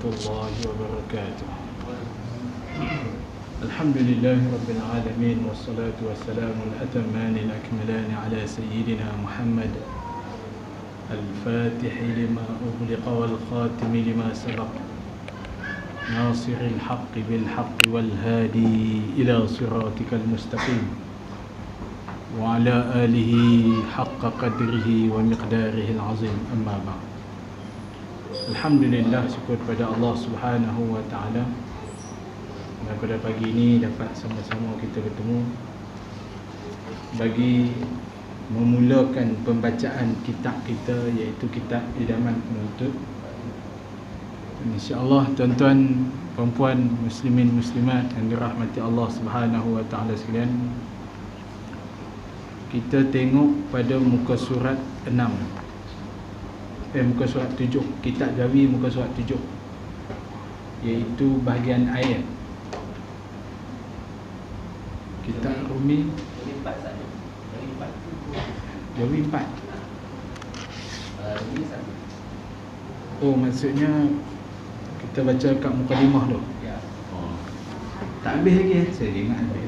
warahmatullahi wabarakatuh. Alhamdulillahi rabbil alamin, wassalatu wassalamu al-atamani al-akmalani ala sayyidina Muhammad al-fatihi lima ughliqa wal khatimi lima sabaq, nasiril haqqi bil haqqi wal hadi ila siratikal mustaqim, wa ala alihi haqqa qadrihi wa miqdarihi al-azim. Amma ba'd. Alhamdulillah, syukur kepada Allah Subhanahu wa taala dan pada pagi ini dapat sama-sama kita bertemu bagi memulakan pembacaan kitab kita, iaitu kitab Idaman Penuntut. InsyaAllah tuan-tuan, perempuan, muslimin, muslimat yang dirahmati Allah Subhanahu wa taala sekalian, kita tengok pada muka surat 6, muka surat 7, kitab Jawi muka surat 7, iaitu bahagian ayat. Kitab Rumi Jawi 4. Oh, maksudnya kita baca kat mukadimah tu. Oh, tak habis lagi saya ingat habis.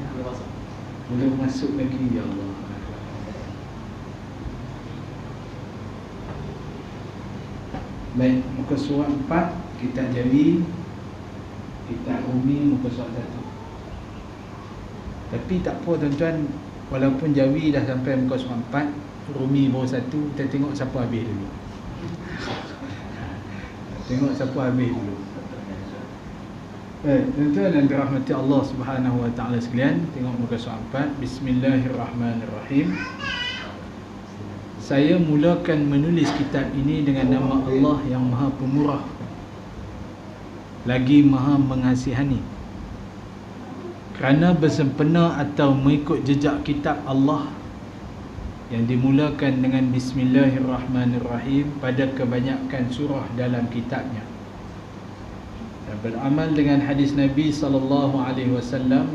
Belum masuk lagi, ya Allah. Baik, muka surat 4, kitab Jawi, kitab Rumi muka surat 1. Tapi tak apa tuan-tuan, walaupun Jawi dah sampai muka surat 4, Rumi baru 1, kita tengok siapa habis dulu. Tengok siapa habis dulu. Baik, tuan-tuan dan dirahmati Allah Subhanahu wa taala sekalian, tengok muka surat 4. Bismillahirrahmanirrahim. Saya mulakan menulis kitab ini dengan nama Allah yang Maha Pemurah lagi Maha Mengasihani. Kerana bersempena atau mengikut jejak kitab Allah yang dimulakan dengan Bismillahirrahmanirrahim pada kebanyakan surah dalam kitabnya, dan beramal dengan hadis Nabi SAW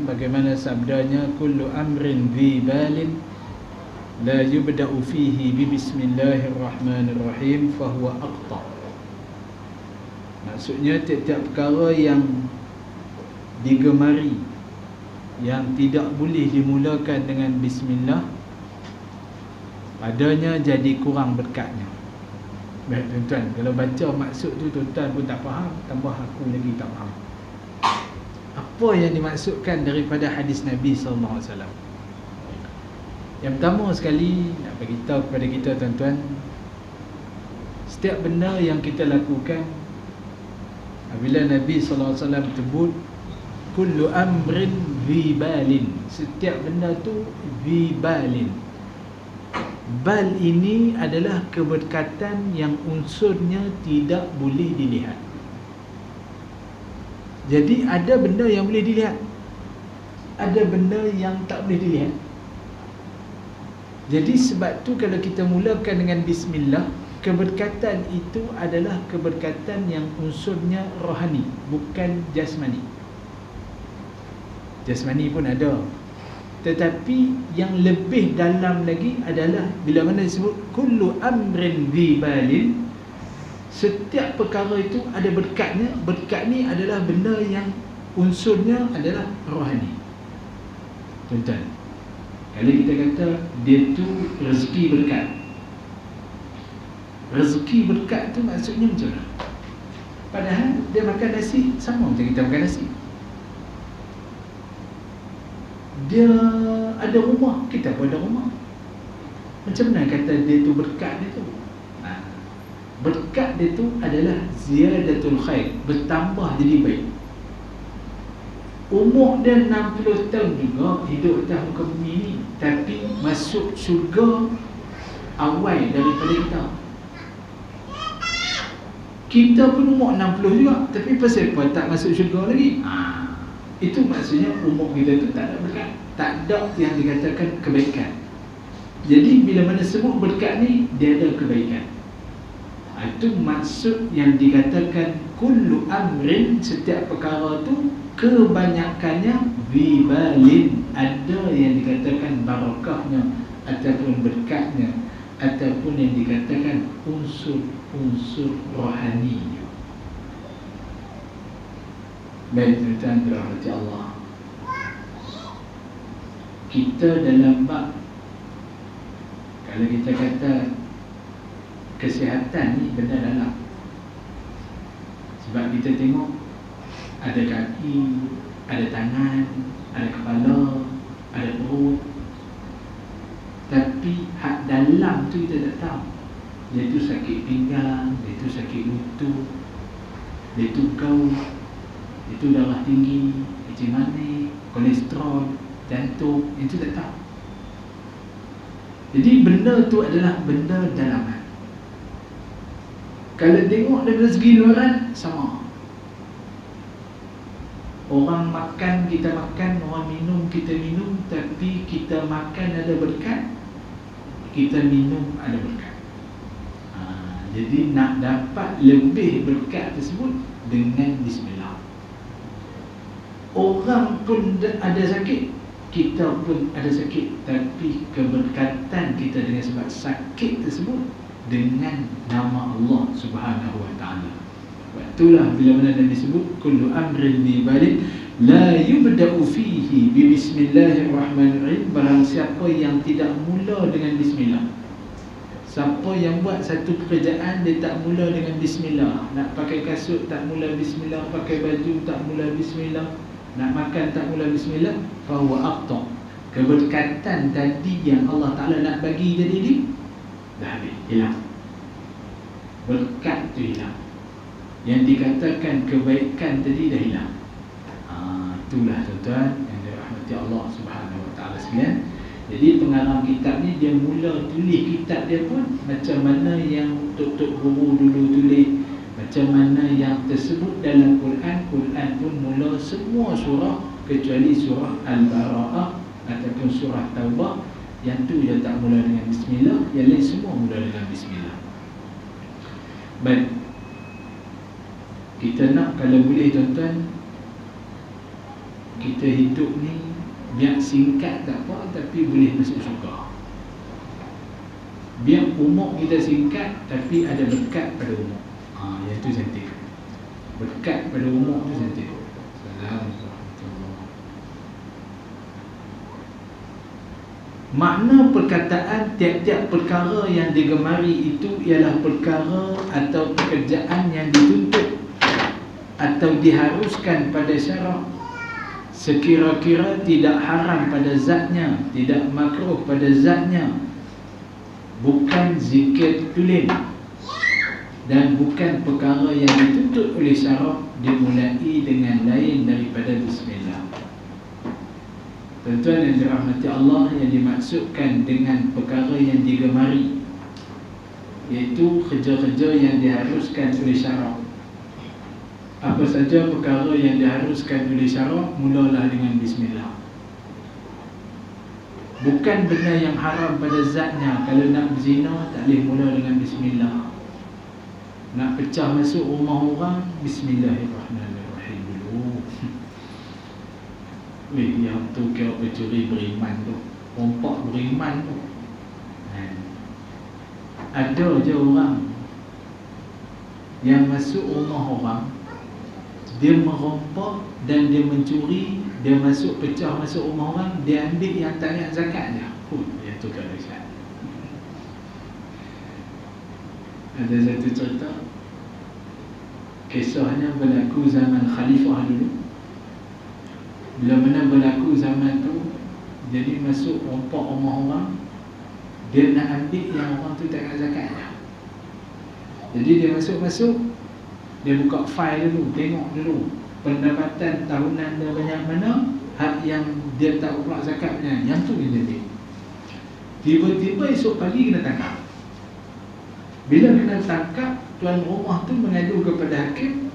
bagaimana sabdanya, kullu amrin dhi balin la yubda'u fihi bi bismillahirrahmanirrahim fahuwa aqta. Maksudnya tiap-tiap perkara yang digemari, yang tidak boleh dimulakan dengan bismillah, padanya jadi kurang berkatnya. Baik tuan-tuan, kalau baca maksud tu tuan-tuan pun tak faham, tambah aku lagi tak faham apa yang dimaksudkan daripada hadis Nabi SAW. Yang pertama sekali nak beritahu kepada kita tuan-tuan, setiap benda yang kita lakukan, apabila Nabi SAW sebut kullu amrin dhi balin, setiap benda tu dhi balin. Bal ini adalah keberkatan yang unsurnya tidak boleh dilihat. Jadi ada benda yang boleh dilihat, ada benda yang tak boleh dilihat. Jadi sebab tu kalau kita mulakan dengan bismillah, keberkatan itu adalah keberkatan yang unsurnya rohani, bukan jasmani. Jasmani pun ada, tetapi yang lebih dalam lagi adalah bila mana disebut kullu amrin dhi balin, setiap perkara itu ada berkatnya. Berkat ni adalah benda yang unsurnya adalah rohani. Tuan-tuan, kalau kita kata dia tu rezeki berkat, rezeki berkat tu maksudnya macam mana? Padahal dia makan nasi sama macam kita makan nasi. Dia ada rumah, kita pun ada rumah. Macam mana kata dia tu berkat dia tu? Berkat dia tu adalah ziyadatul khair, bertambah jadi baik. Umur dia 60 tahun juga hidup atas muka bumi ni, tapi masuk syurga awal daripada kita. Kita pun umur 60 juga, tapi pasal apa tak masuk syurga lagi? Itu maksudnya umur kita tu tak ada berkat, tak ada yang dikatakan kebaikan. Jadi bila mana semua berkat ni, dia ada kebaikan. Itu maksud yang dikatakan kullu amrin, setiap perkara tu kebanyakannya bibalin, ada yang dikatakan barakahnya ataupun berkatnya, ataupun yang dikatakan unsur-unsur rohaninya. Baik, tuan-tuan dirahmati Allah, kita dalam bab, kalau kita kata kesihatan ni benda dalam. Sebab kita tengok ada kaki, ada tangan, ada kepala, ada perut, tapi hak dalam tu kita tak tahu. Dia tu sakit pinggang, dia tu sakit lutut, dia tu gaul, dia tu darah tinggi, kecil manis, kolesterol, jantung, itu tak tahu. Jadi benda tu adalah benda dalaman. Kalau tengok dari segi luaran, sama. Orang makan, kita makan, orang minum, kita minum, tapi kita makan ada berkat, kita minum ada berkat. Jadi nak dapat lebih berkat tersebut dengan bismillah. Orang pun ada sakit, kita pun ada sakit, tapi keberkatan kita dengan sebab sakit tersebut dengan nama Allah Subhanahu wa ta'ala. Itulah bila mana Nabi sebut kullu amrin bi balik la yubda'u fihi bi bismillahirrahmanirrahim. Barang siapa yang tidak mula dengan bismillah, siapa yang buat satu pekerjaan dia tak mula dengan bismillah, nak pakai kasut tak mula bismillah, pakai baju tak mula bismillah, nak makan tak mula bismillah, fahuwa aqta. Keberkatan tadi yang Allah Ta'ala nak bagi tadi ni dah habis, hilang. Berkat tu hilang. Yang dikatakan kebaikan tadi dah hilang. Itulah tuan-tuan yang dirahmati Allah Subhanahu wa ta'ala sekalian. Jadi pengarang kitab ni dia mula tulis kitab dia pun macam mana yang tok-tok guru dulu tulis, macam mana yang tersebut dalam Quran. Quran pun mula semua surah kecuali surah Al-Bara'ah ataupun surah Taubah, yang tu dia tak mula dengan bismillah, yang lain semua mula dengan bismillah. Baik, kita nak kalau boleh tuan-tuan, kita hidup ni biar singkat tak apa, tapi boleh masuk syurga. Biar umur kita singkat, tapi ada berkat pada umur. Yang tu cantik. Berkat pada umur tu cantik. Assalamualaikum. Makna perkataan tiap-tiap perkara yang digemari itu ialah perkara atau pekerjaan yang dituntut atau diharuskan pada syarak, sekira-kira tidak haram pada zatnya, tidak makruh pada zatnya, bukan zikir tulen, dan bukan perkara yang dituntut oleh syarak dimulai dengan lain daripada bismillah. Tuan-tuan yang dirahmati Allah, yang dimaksudkan dengan perkara yang digemari iaitu kerja-kerja yang diharuskan oleh syarak. Apa saja perkara yang diharuskan oleh syarak, mulalah dengan bismillah. Bukan benda yang haram pada zatnya. Kalau nak berzina, tak boleh mula dengan bismillah. Nak pecah masuk rumah orang, bismillahirrahmanirrahim dulu. Yang tu kira pencuri beriman tu, rompak beriman tu. Ada je orang yang masuk rumah orang, dia merompak dan dia mencuri, dia masuk pecah masuk rumah orang, dia ambil yang tak ingat zakat je. Yang tu kan Ustaz. Ada satu cerita, kisahnya berlaku zaman khalifah dulu. Bila mana berlaku zaman tu, jadi masuk rompak rumah orang, dia nak ambil yang orang tu tak ingat zakat je. Jadi dia masuk-masuk, dia buka file dulu, tengok dulu pendapatan tahunan dia banyak mana, hak yang dia tak pula zakatnya, yang tu dia ambil. Tiba-tiba esok pagi kena tangkap. Bila kena tangkap, tuan rumah tu mengadu kepada hakim,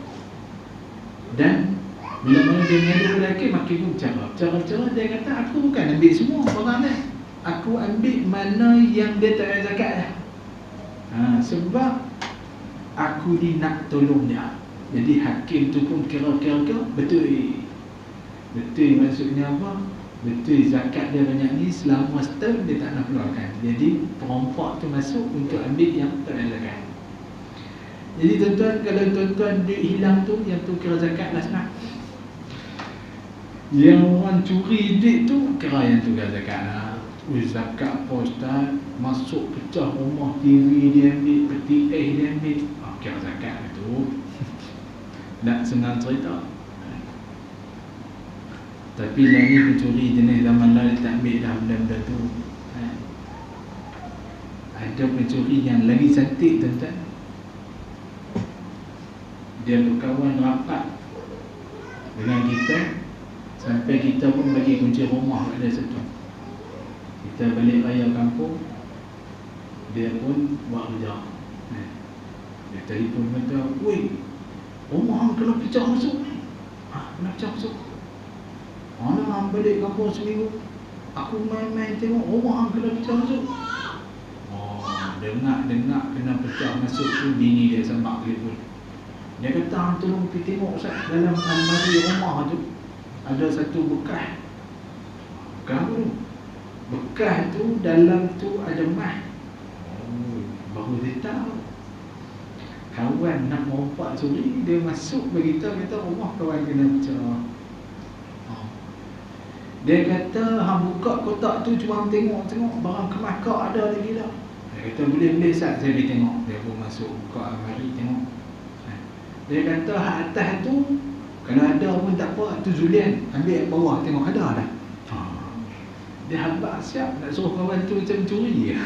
dan bila mana dia mengadu kepada hakim, hakim pun bercara dia kata, aku bukan ambil semua barang ni, aku ambil mana yang dia tak ada zakat lah. Sebab aku ni nak tolong dia. Jadi hakim tu pun kira-kira betul. Betul maksudnya apa? Betul zakat dia banyak ni, selama setahun dia tak nak keluarkan. Jadi perompak tu masuk untuk ambil yang tak ada zakat. Jadi tuan-tuan, kalau tuan-tuan duit hilang tu, yang tu kira zakat lah senang. Yang orang curi duit tu kira yang tugas zakat lah. Zakat apa ustaz? Masuk pecah rumah, TV dia ambil, peti dia ambil, kira zakat itu. Tak senang cerita. Tapi lagi pencuri jenis zaman lalu tak ambil dah benda-benda tu. Ada pencuri yang lagi cantik tuan-tuan. Dia berkawan rapat dengan kita, sampai kita pun bagi kunci rumah pada satu. Kita balik raya kampung, dia pun buat kerja. Dia telefon kata, "Woi, rumah hang kena pecah masuk." Kena pecah masuk. Hang balik kampung seminggu, aku main-main tengok rumah hang kena pecah masuk. Dengar kena pecah masuk tu, bini dia sambak telefon. Dia kata, "Hang tolong pergi tengok Ustaz, dalam almari rumah tu ada satu bekas." Bekas tu, bekas tu dalam tu ada emas. Baru dia tahu. Kawan nak merompak curi, dia masuk beritahu, kata rumah kawan kena pecah. Dia kata, "Hang buka kotak tu, cuma hang tengok barang kemas kau ada lagi tak?" Dia kata, "Boleh Ustaz, saya pergi tengok." Dia pun masuk, buka almari tengok. Dia kata, "Hak atas tu kalau ada pun tak apa, tu Zulian, ambil yang bawah tengok ada dah." Dia habaq siap nak suruh kawan tu macam curi ya.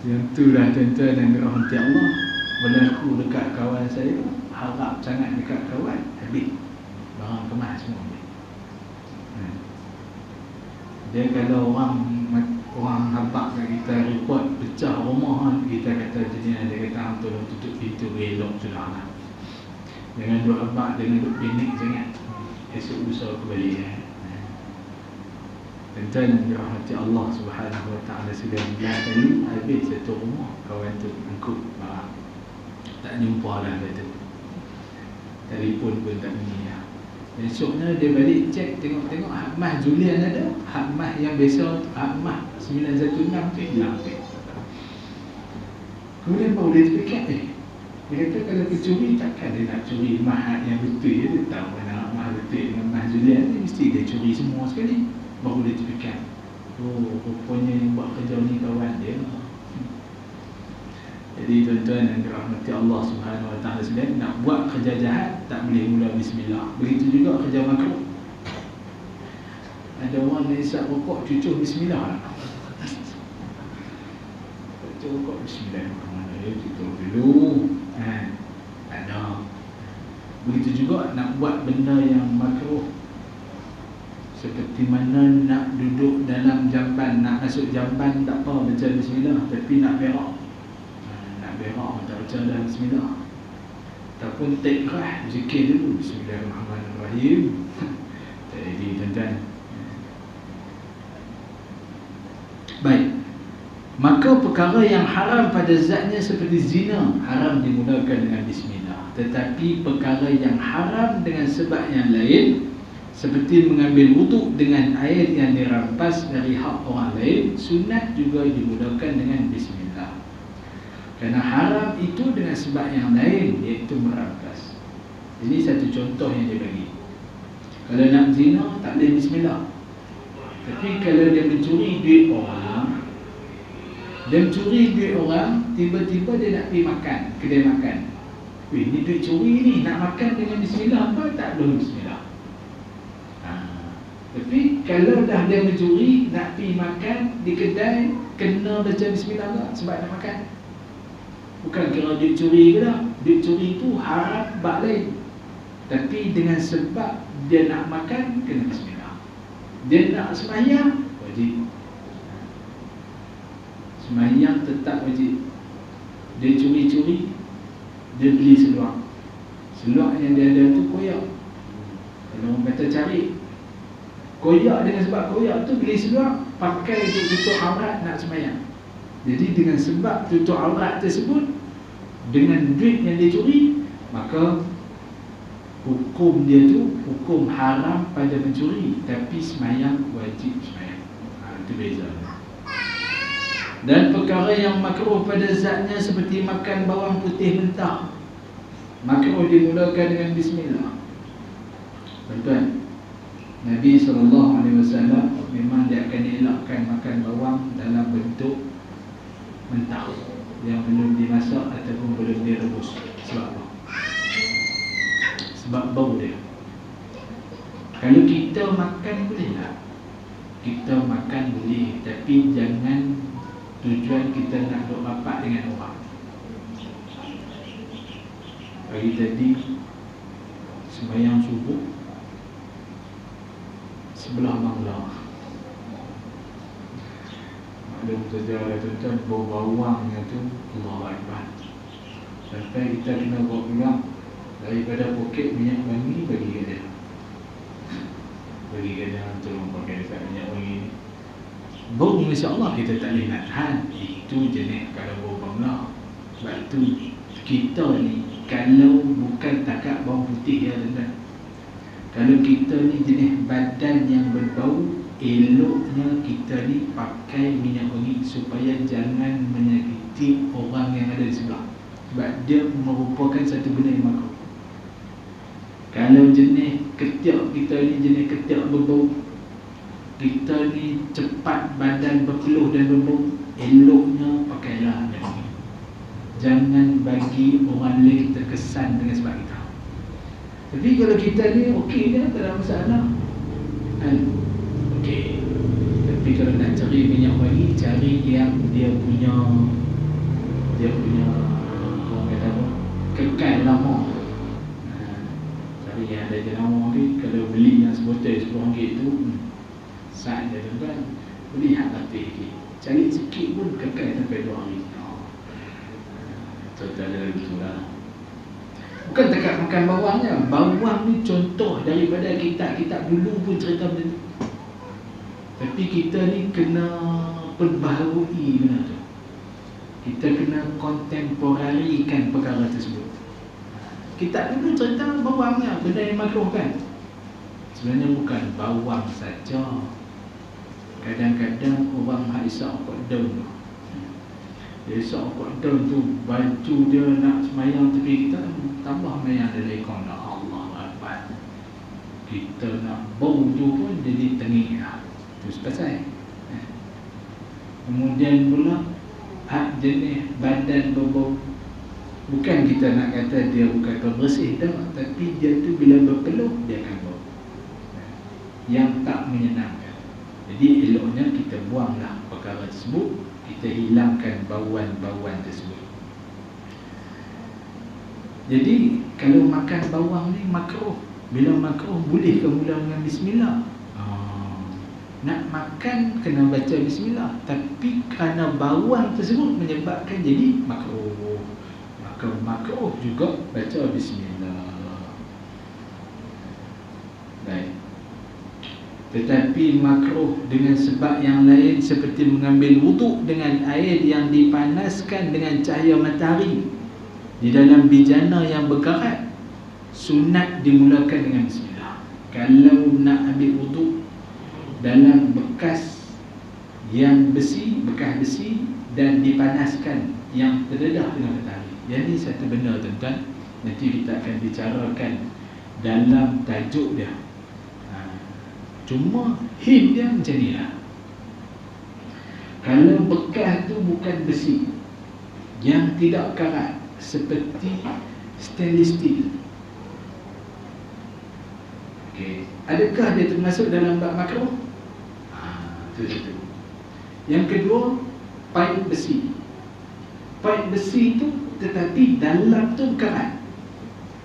Yang tu lah tuan-tuan dan rahmati Allah, berlaku dekat kawan saya. Harap sangat dekat kawan, habis barang kemas semua. Dia kalau orang habaq kat kita, report pecah rumah, kita kata jenis, dia kata, "Hang tolong tutup pintu elok sudah lah. Jangan duk habaq, jangan duk panik sangat. Esok lusa kembali ya." Tuan-tuan yang dirahmati Allah Subhanahu Wa Taala, sudah 9 kali habis satu rumah kawan tu angkut barang. Tak jumpa dah kata. Telefon pun tak bunyi lah. Esoknya dia balik cek, tengok hak mas Julian ada, hak mas yang biasa, hak mas 916 tu hilang. Kemudian baru dia terfikir, dia kata kalau pencuri takkan dia nak curi mas yang betul. Dia tahu mana mas betul dengan mas Julian ni, mesti dia curi semua sekali. Baru dia terfikir, rupanya yang buat kerja ni kawan dia. Jadi tuan-tuan yang dirahmati Allah Subhanahu Wa Taala sekalian, nak buat kerja jahat tak boleh mula bismillah. Begitu juga kerja makruh. Ada orang yang isap rokok, cucuk bismillah lah. Cucuk rokok bismillah, mana dia cucuk dulu. Tak ada. Begitu juga nak buat benda yang makruh, seperti mana nak duduk dalam jamban, nak masuk jamban tak apa baca bismillah, tapi nak berak, tak baca dah bismillah. Ataupun tekrah, zikir dulu Bismillahirrahmanirrahim. Jadi tuan-tuan, baik, maka perkara yang haram pada zatnya seperti zina haram dimulakan dengan bismillah. Tetapi perkara yang haram dengan sebab yang lain, seperti mengambil wuduk dengan air yang dirampas dari hak orang lain, sunat juga dimulakan dengan bismillah. Kerana haram itu dengan sebab yang lain, iaitu merampas. Ini satu contoh yang dia bagi. Kalau nak zina tak boleh bismillah. Tapi kalau dia mencuri duit orang, tiba-tiba dia nak pergi makan, kedai makan. Ni duit curi ni, nak makan dengan bismillah apa? Tak boleh bismillah. Tapi kalau dah dia mencuri, nak pergi makan di kedai, kena baca bismillah tak? Sebab nak makan. Bukan kira duit curi ke dah. Duit curi tu haram bab lain. Tapi dengan sebab dia nak makan, kena bismillah. Dia nak sembahyang, wajib. Sembahyang tetap wajib. Dia curi-curi, dia beli seluar. Seluar yang dia ada tu koyak. Kalau orang kata cari, koyak dengan sebab koyak tu beli seluar, pakai untuk tutup aurat nak sembahyang. Jadi dengan sebab tutup aurat tersebut, dengan duit yang dia curi, maka hukum dia tu hukum haram pada mencuri, tapi sembahyang wajib sembahyang. Itu beza. Dan perkara yang makruh pada zatnya seperti makan bawang putih mentah, makruh dimulakan dengan bismillah. Tuan-tuan, Nabi SAW memang dia akan elakkan makan bawang dalam bentuk mentah yang belum dimasak ataupun belum direbus. Sebab apa? Sebab bau dia. Kalau kita makan bolehlah, kita makan boleh, tapi jangan tujuan kita nak duk rapat dengan orang. Pagi tadi sembahyang subuh sebelah bangla. Maklum saja tuan-tuan, bau bawangnya tu Allahu Akbar. Sampai kita kena bawa pulang daripada poket minyak wangi bagi ke dia. Bagi ke dia tolong pakai dekat minyak wangi ni. Bau insya-Allah kita tak boleh nak tahan. Itu jenis kalau bau bangla. Sebab tu kita ni kalau bukan takat bawang putih ya tuan-tuan, kalau kita ni jenis badan yang berbau, eloknya kita ni pakai minyak wangi supaya jangan menyakiti orang yang ada di sebelah. Sebab dia merupakan satu benda yang makruh. Kalau jenis ketiak kita ni jenis ketiak berbau, kita ni cepat badan berpeluh dan berbau, eloknya pakailah minyak wangi. Jangan bagi orang lain terkesan dengan sebab kita. Tapi kalau kita ni okey je, tak ada masalah kan? Okey. Tapi kalau nak cari minyak wangi, cari yang dia punya orang kata apa, kekal lama. Cari yang ada jenama ni. Kalau beli yang sebotol RM10 tu, saat dia tuan-tuan, beli hak latih lagi. Cari sikit pun kekal sampai 2 hari. Contoh ada betul lah. Bukan dekat makan bawangnya. Bawang ni contoh daripada kitab-kitab dulu pun cerita benda tu. Tapi kita ni kena perbaharui benda tu. Kita kena kontemporarikan perkara tersebut. Kitab dulu cerita bawangnya, benda yang makruh kan. Sebenarnya bukan bawang saja. Kadang-kadang orang haisah kot daun tu. Dia isap kot daun tu, baju dia nak semayang, tapi kita tambah mayang dalam ikon. Allah Akbar. Kita nak bau tu pun jadi tengik lah. Itu sepasal. Kemudian pula hak jenis badan berbau, bukan kita nak kata dia bukan bersih dah, tapi dia tu bila berpeluh dia akan bau yang tak menyenangkan. Jadi eloknya kita buanglah perkara tersebut, kita hilangkan bauan-bauan tersebut. Jadi kalau makan bawang ni makruh. Bila makruh, boleh ke mula dengan bismillah? Nak makan kena baca bismillah, tapi kerana bawang tersebut menyebabkan jadi makruh, maka makruh juga baca bismillah. Baik. Tetapi makruh dengan sebab yang lain, seperti mengambil wuduk dengan air yang dipanaskan dengan cahaya matahari di dalam bijana yang berkarat, sunat dimulakan dengan bismillah. Kalau nak ambil wuduk dalam bekas yang besi, bekas besi dan dipanaskan yang terdedah dengan matahari. Yang ini satu benda tuan-tuan, nanti kita akan bicarakan dalam tajuk dia. Cuma hint dia macam ni lah. Kalau bekas tu bukan besi yang tidak karat, seperti stainless steel, okay, adakah dia termasuk dalam bab makruh? Itu. Yang kedua, paip besi. Paip besi tu tetapi dalam tu karat.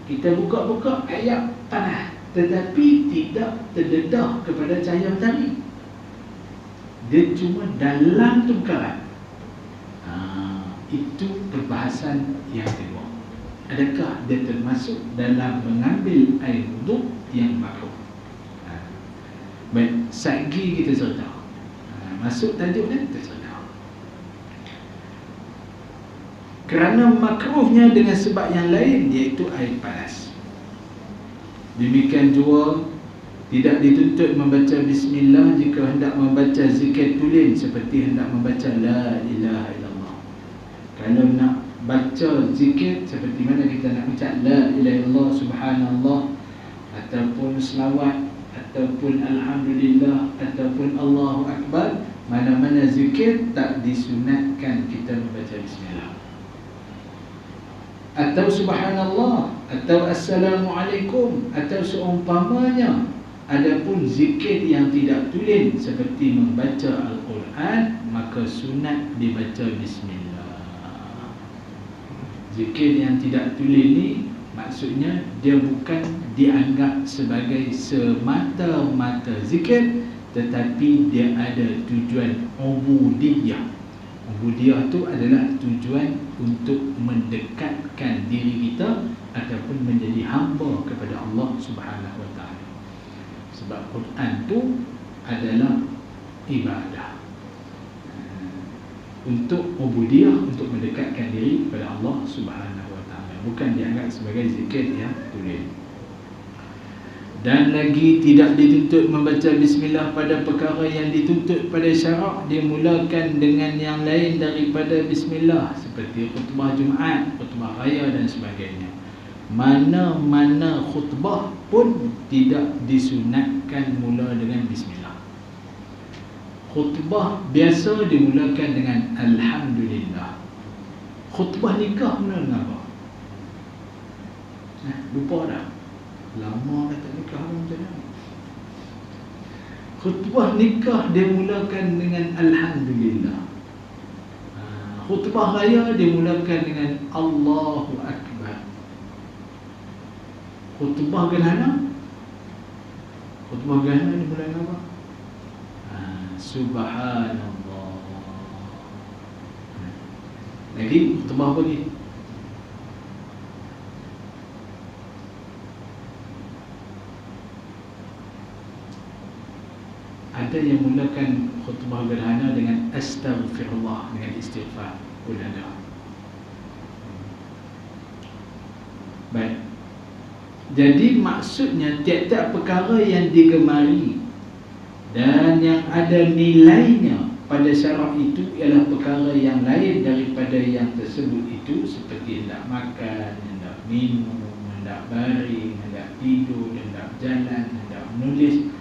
Kita buka-buka air panas, tetapi tidak terdedah kepada cahaya matahari. Dia cuma dalam tu karat. Itu perbahasan yang kedua. Adakah dia termasuk dalam mengambil air wuduk yang makruh? Baik, sagi kita cerita. Masuk tajuk dia, kita cerita. Kerana makruhnya dengan sebab yang lain, iaitu air panas. Demikian juga tidak dituntut membaca bismillah jika hendak membaca zikir tulen, seperti hendak membaca la ilaha illallah. Kalau nak baca zikir seperti mana kita nak baca la ilaha illallah, subhanallah, ataupun selawat, ataupun Alhamdulillah ataupun Allahu Akbar, mana-mana zikir tak disunatkan kita membaca bismillah. Atau subhanallah, atau assalamualaikum, atau seumpamanya. Adapun zikir yang tidak tulen seperti membaca Al-Quran, maka sunat dibaca bismillah. Zikir yang tidak tulen ni maksudnya dia bukan dianggap sebagai semata-mata zikir, tetapi dia ada tujuan ubudiyah. Ubudiyah tu adalah tujuan untuk mendekatkan diri kita ataupun menjadi hamba kepada Allah Subhanahu Wa Taala. Sebab Quran tu adalah ibadah. Untuk ubudiyah, untuk mendekatkan diri kepada Allah Subhanahu Wa Taala, bukan dianggap sebagai zikir yang tulen. Dan lagi tidak dituntut membaca bismillah pada perkara yang dituntut pada syarak, dimulakan dengan yang lain daripada bismillah, seperti khutbah Jumaat, khutbah raya dan sebagainya. Mana-mana khutbah pun tidak disunatkan mula dengan bismillah. Khutbah biasa dimulakan dengan Alhamdulillah. Khutbah nikah mula dengan apa? Lupa dah. Lama dah tak nikah macam mana. Khutbah nikah dimulakan dengan Alhamdulillah. Khutbah raya dimulakan dengan Allahu Akbar. Khutbah gerhana dimulakan dengan apa? Subhanallah. Lagi khutbah apa lagi? Ada yang mulakan khutbah gerhana dengan astaghfirullah, dengan istighfar pun ada. Baik. Jadi maksudnya tiap-tiap perkara yang digemari dan yang ada nilainya pada syarak itu ialah perkara yang lain daripada yang tersebut itu, seperti hendak makan, hendak minum, hendak baring, hendak tidur, hendak jalan, hendak menulis,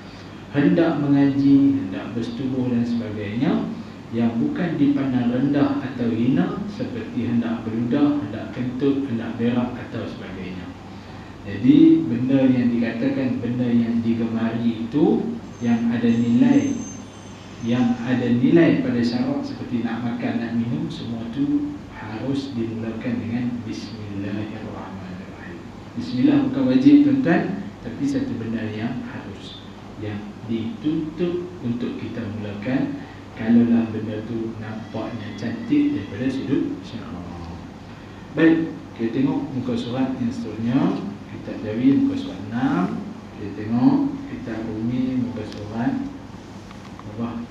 hendak mengaji, hendak bersetubuh dan sebagainya, yang bukan dipandang rendah atau hina, seperti hendak berludah, hendak kentut, hendak berak atau sebagainya. Jadi benda yang dikatakan benda yang digemari itu yang ada nilai, pada syarak, seperti nak makan, nak minum, semua itu harus dimulakan dengan Bismillahirrahmanirrahim. Bismillah bukan wajib tuan-tuan, tapi satu benda yang harus, yang dituntut untuk kita mulakan kalaulah benda tu nampaknya cantik daripada sudut syarak. Baik, kita tengok muka surat yang seterusnya. Kita dari muka surat 6. Kita tengok kita bumi muka surat apa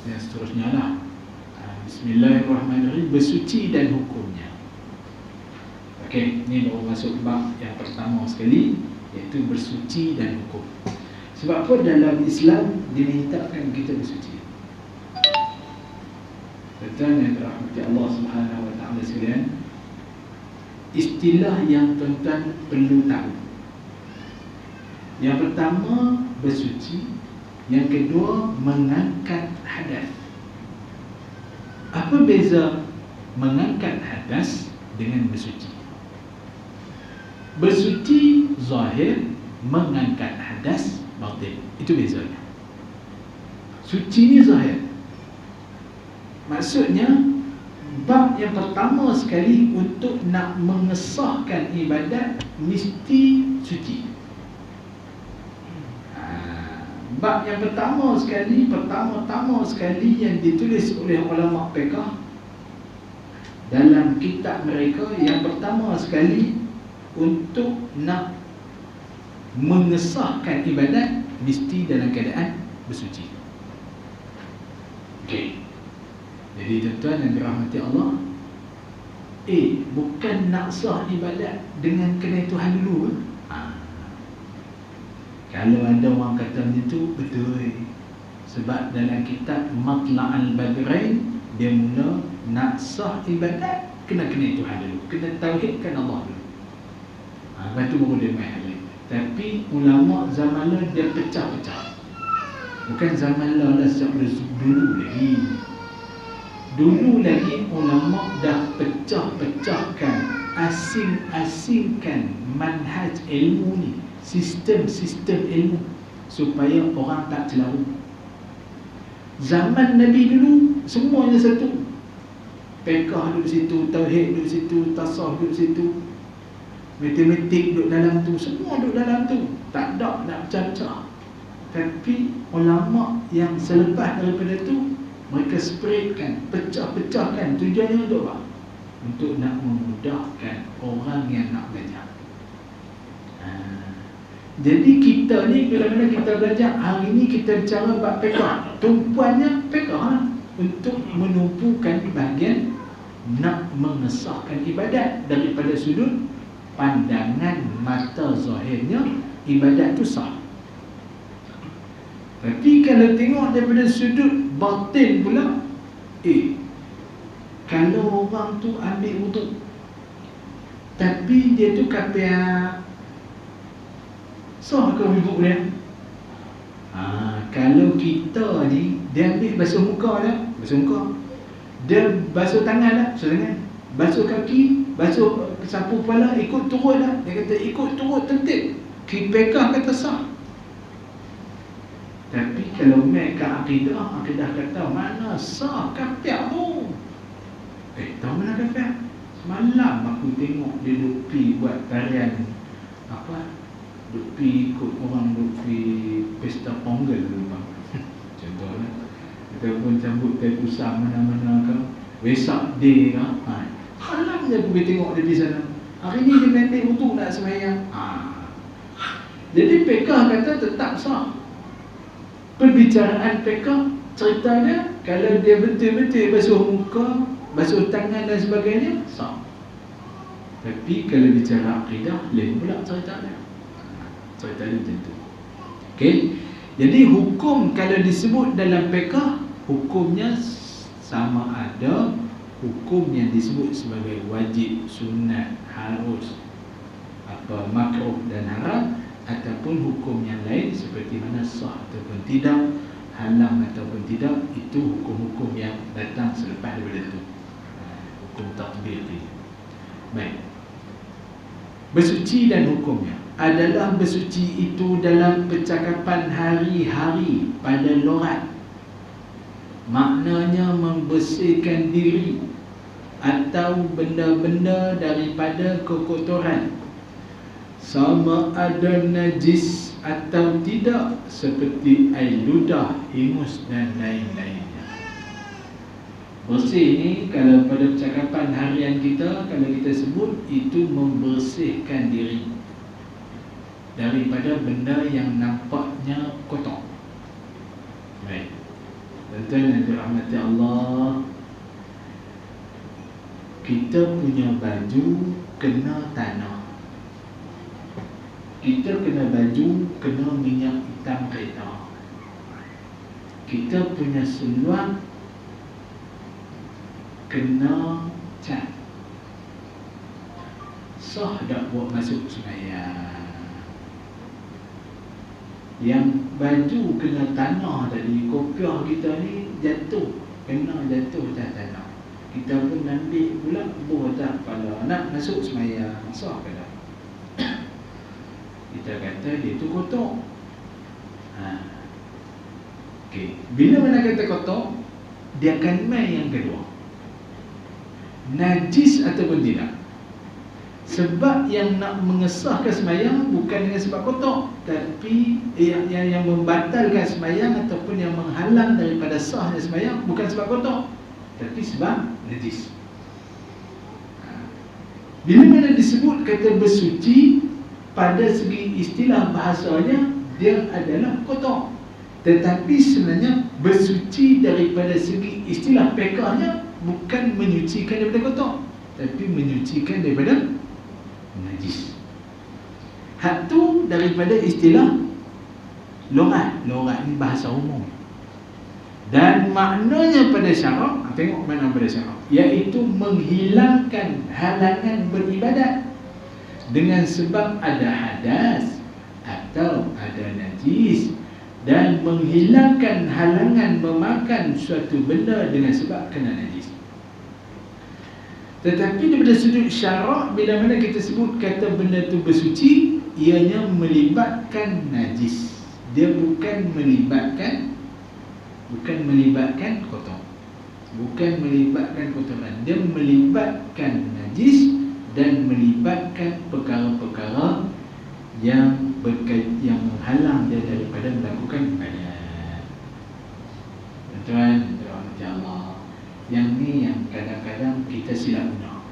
yang seterusnya lah. Bismillahirrahmanirrahim. Bersuci dan hukumnya. Okey, ni baru masuk bab yang pertama sekali, iaitu bersuci dan hukum. Sebab apa dalam Islam dimintakan kita bersuci? Betul yang dirahmati Allah Subhanahu Wa Taala sekalian, istilah yang tuan-tuan perlu tahu. Yang pertama bersuci, yang kedua mengangkat hadas. Apa beza mengangkat hadas dengan bersuci? Bersuci zahir, mengangkat hadas batin. Itu bezanya. Suci ni zahir. Maksudnya bab yang pertama sekali untuk nak mengesahkan ibadat mesti suci. Bab yang pertama sekali yang ditulis oleh ulama fiqh dalam kitab mereka, yang pertama sekali untuk nak mengesahkan ibadat mesti dalam keadaan bersuci. Okey. Jadi tuan-tuan yang dirahmati Allah, bukan nak sah ibadat dengan kenal Tuhan dulu. Kalau ada orang kata macam tu, betul. Sebab dalam kitab Matla'al Badrain, dia mula nak sah ibadat kena kenal Tuhan dulu, kena tauhidkan Allah dulu. Lepas tu baru dia main hal lain. Tapi ulama zaman lalu dia pecah-pecah. Bukan zaman lalu dah, sejak dulu lagi. Dulu lagi ulama dah pecah-pecahkan, asing-asingkan manhaj ilmu ni, sistem-sistem ilmu, supaya orang tak celaru. Zaman Nabi dulu semuanya satu. Fiqh duduk situ, tauhid duduk situ, tasawuf duduk situ, matematik duduk dalam tu, semua duduk dalam tu. Tak ada nak pecah-pecah. Tapi ulama yang selepas daripada tu, mereka spreadkan, pecah-pecahkan. Tujuannya untuk apa? Untuk nak memudahkan orang yang nak belajar. Jadi kita ni bila-bila kita belajar, hari ni kita bicara bab fiqh, tumpuannya fiqh lah, untuk menumpukan bahagian nak mengesahkan ibadat daripada sudut pandangan mata zahirnya ibadat tu sah. Tapi kalau tengok daripada sudut batin pula, kalau orang tu ambil wuduk tapi dia tu kata sah ke wuduk dia? Kalau kita ni, dia ambil basuh muka dah, basuh muka, dia basuh tangan dah, basuh tangan, basuh kaki, basuh sapu kepala, ikut turut dah. Dia kata ikut turut tertib, kipekah kata sah. Tapi kalau mereka akidah kata mana sah kafir tu. Tahu mana kafir? Semalam aku tengok dia duk pi buat tarian apa, duk pi ikut orang duk pi pesta Pongal dulu bang. Contohnya ataupun sambut teh pusang mana-mana ke, Wesak Day ke. Malam je aku pergi tengok dia di sana. Hari ni dia pendek untuk nak sembahyang. Jadi fiqh kata tetap sah. Perbicaraan fiqh ceritanya kalau dia betul-betul basuh muka, basuh tangan dan sebagainya, sah. Tapi kalau bicara akidah, lain pula ceritanya. Ceritanya macam tu. Okey. Jadi hukum kalau disebut dalam fiqh, hukumnya sama ada hukum yang disebut sebagai wajib, sunat, harus, apa makruh dan haram, ataupun hukum yang lain seperti mana sah ataupun tidak, halang ataupun tidak, itu hukum-hukum yang datang selepas daripada itu. Hukum tatbiqi. Baik. Bersuci dan hukumnya adalah bersuci itu dalam percakapan hari-hari pada logat. Maknanya membersihkan diri atau benda-benda daripada kekotoran, sama ada najis atau tidak, seperti air ludah, ingus dan lain-lainnya. Bersih ni kalau pada percakapan harian kita, kalau kita sebut, itu membersihkan diri daripada benda yang nampaknya kotor. Baik. Tuan-tuan yang dirahmati Allah, kita punya baju kena tanah, kita kena baju kena minyak hitam kereta, kita punya seluar kena cat. Sah tak buat masuk sembahyang? Yang baju kena tanah tadi, kopiah kita ni jatuh, kena jatuh atas tanah, kita pun ambil pula buah atas kepala, nak masuk sembahyang, sah ke tak? Kita kata dia tu kotor. Okay. Bila mana kata kotor, dia akan main yang kedua, najis ataupun tidak. Sebab yang nak mengesahkan sembahyang bukan dengan sebab kotor, tapi yang membatalkan sembahyang ataupun yang menghalang daripada sahnya sembahyang bukan sebab kotor, tapi sebab najis. Bila mana disebut kata bersuci, pada segi istilah bahasanya dia adalah kotor, tetapi sebenarnya bersuci daripada segi istilah fiqhnya bukan menyucikan daripada kotor, tapi menyucikan daripada najis. Hak tu daripada istilah lughat. Lughat ni bahasa umum. Dan maknanya pada syarak, tengok mana pada syarak, iaitu menghilangkan halangan beribadat dengan sebab ada hadas atau ada najis, dan menghilangkan halangan memakan suatu benda dengan sebab kena najis. Tetapi daripada sudut syarak, bila mana kita sebut kata benda tu bersuci, ianya melibatkan najis. Dia bukan melibatkan kotor. Bukan melibatkan kotoran. Dia melibatkan najis dan melibatkan perkara-perkara yang menghalang dia daripada melakukan ibadat. Tuan-tuan, Allah, yang ni yang kadang-kadang kita silap guna.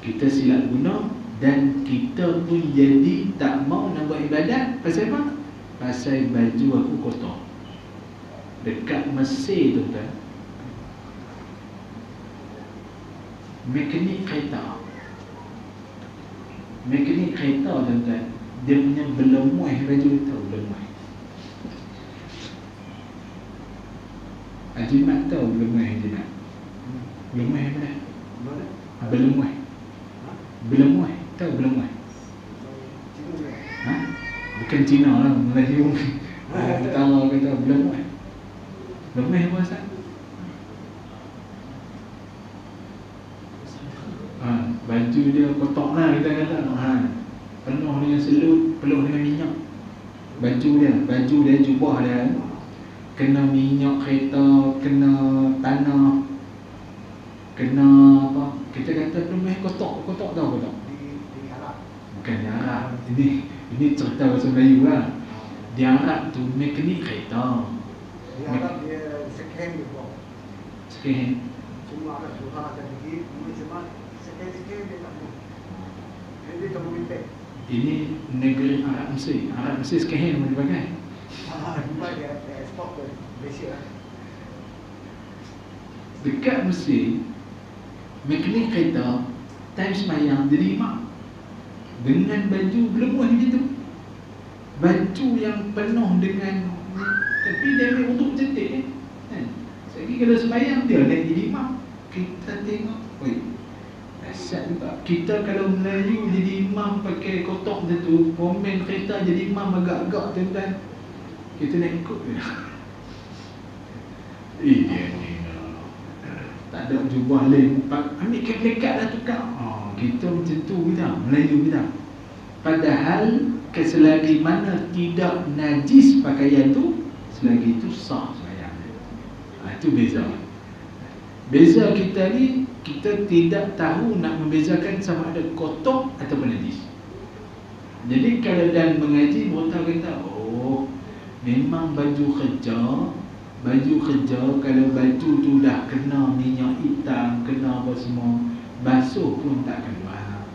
Kita silap guna dan kita pun jadi tak mau nak buat ibadat. Pasal apa? Pasal baju aku kotor. Dekat Mesir tu kan, mekanik kereta tuan-tuan, dia punya belemuih baju tu, tahu belemuih. Ajimat tahu belemuih ajimat. Belemuih apa dah? Belemuih. Tahu belemuih? Ha? Bukan Cina lah, Melayu. Tahu kata belemuih. Belemuih apa asal? Baju dia kotak lah kita kata. Penuh dengan selut, penuh dengan minyak. Baju dia, jubah dia kena minyak kereta, kena tanah, kena apa? Kita kata belemuih kotak tahu kotak? Di Arab. Bukan di Arab. Ini cerita bahasa Melayu lah. Di Arab tu mekanik kereta. Di Arab dia second dia. Second. Cuma ada Tuhan akan pergi, cuma second dia tak boleh. Dia tak boleh pakai. Ini negeri Arab Mesir. Arab Mesir second boleh pakai. Cuma dia ekspor ke Malaysia. Dekat Mesir, mekanik kereta time semayang jadi imam dengan baju belemuih gitu, baju yang penuh dengan, tapi dia ambil untuk cantik kan. Sekali kalau semayang dia naik jadi imam. Kita tengok, oi, dahsyat juga. Kita kalau Melayu jadi imam pakai kotak macam tu, komen kereta jadi imam agak-agak tuan-tuan, kita nak ikut ke? Dia ni tak ada jubah lain, ambil lekat dah tukar. Kita macam tu kita, Melayu kita. Padahal selagi mana tidak najis pakaian tu, selagi itu sah sembahyang. Itu beza. Beza kita ni, kita tidak tahu nak membezakan sama ada kotor ataupun najis. Jadi kalau dan mengaji, baru tahu kata, oh, memang baju kerja kalau baju tu dah kena minyak hitam, kena apa semua, basuh pun tak keluar.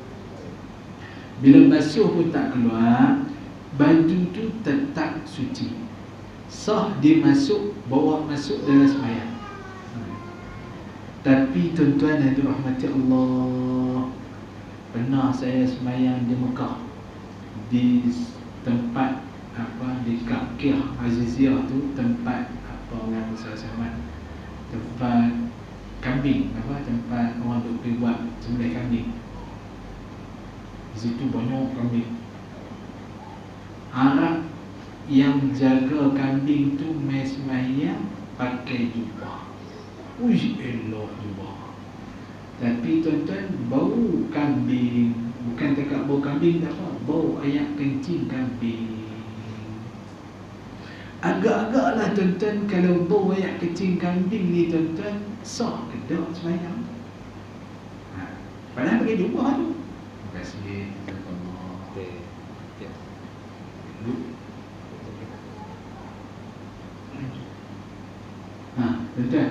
Bila basuh pun tak keluar, baju tu tetap suci, sah dimasuk, bawa masuk dalam sembahyang. Tapi tuan-tuan yang dirahmati Allah, pernah saya sembahyang di Mekah, di tempat apa, di Kakir Aziziyah tu, tempat apa orang bersama, tempat kambing, apa, tempat orang duk pergi buat sembelih kambing. Di situ banyak kambing. Arab yang jaga kambing tu mai sembahyang pakai jubah. Uish, elok jubah. Tapi tuan-tuan, bau kambing, bukan cakap bau kambing tak apa, bau ayak kencing kambing. Agak-agaklah tuan-tuan, kalau bau ayak kencing kambing ni tuan-tuan, sah ke tak sembahyang? Padahal pakai jubah tu. Terima kasih. Tuan-tuan,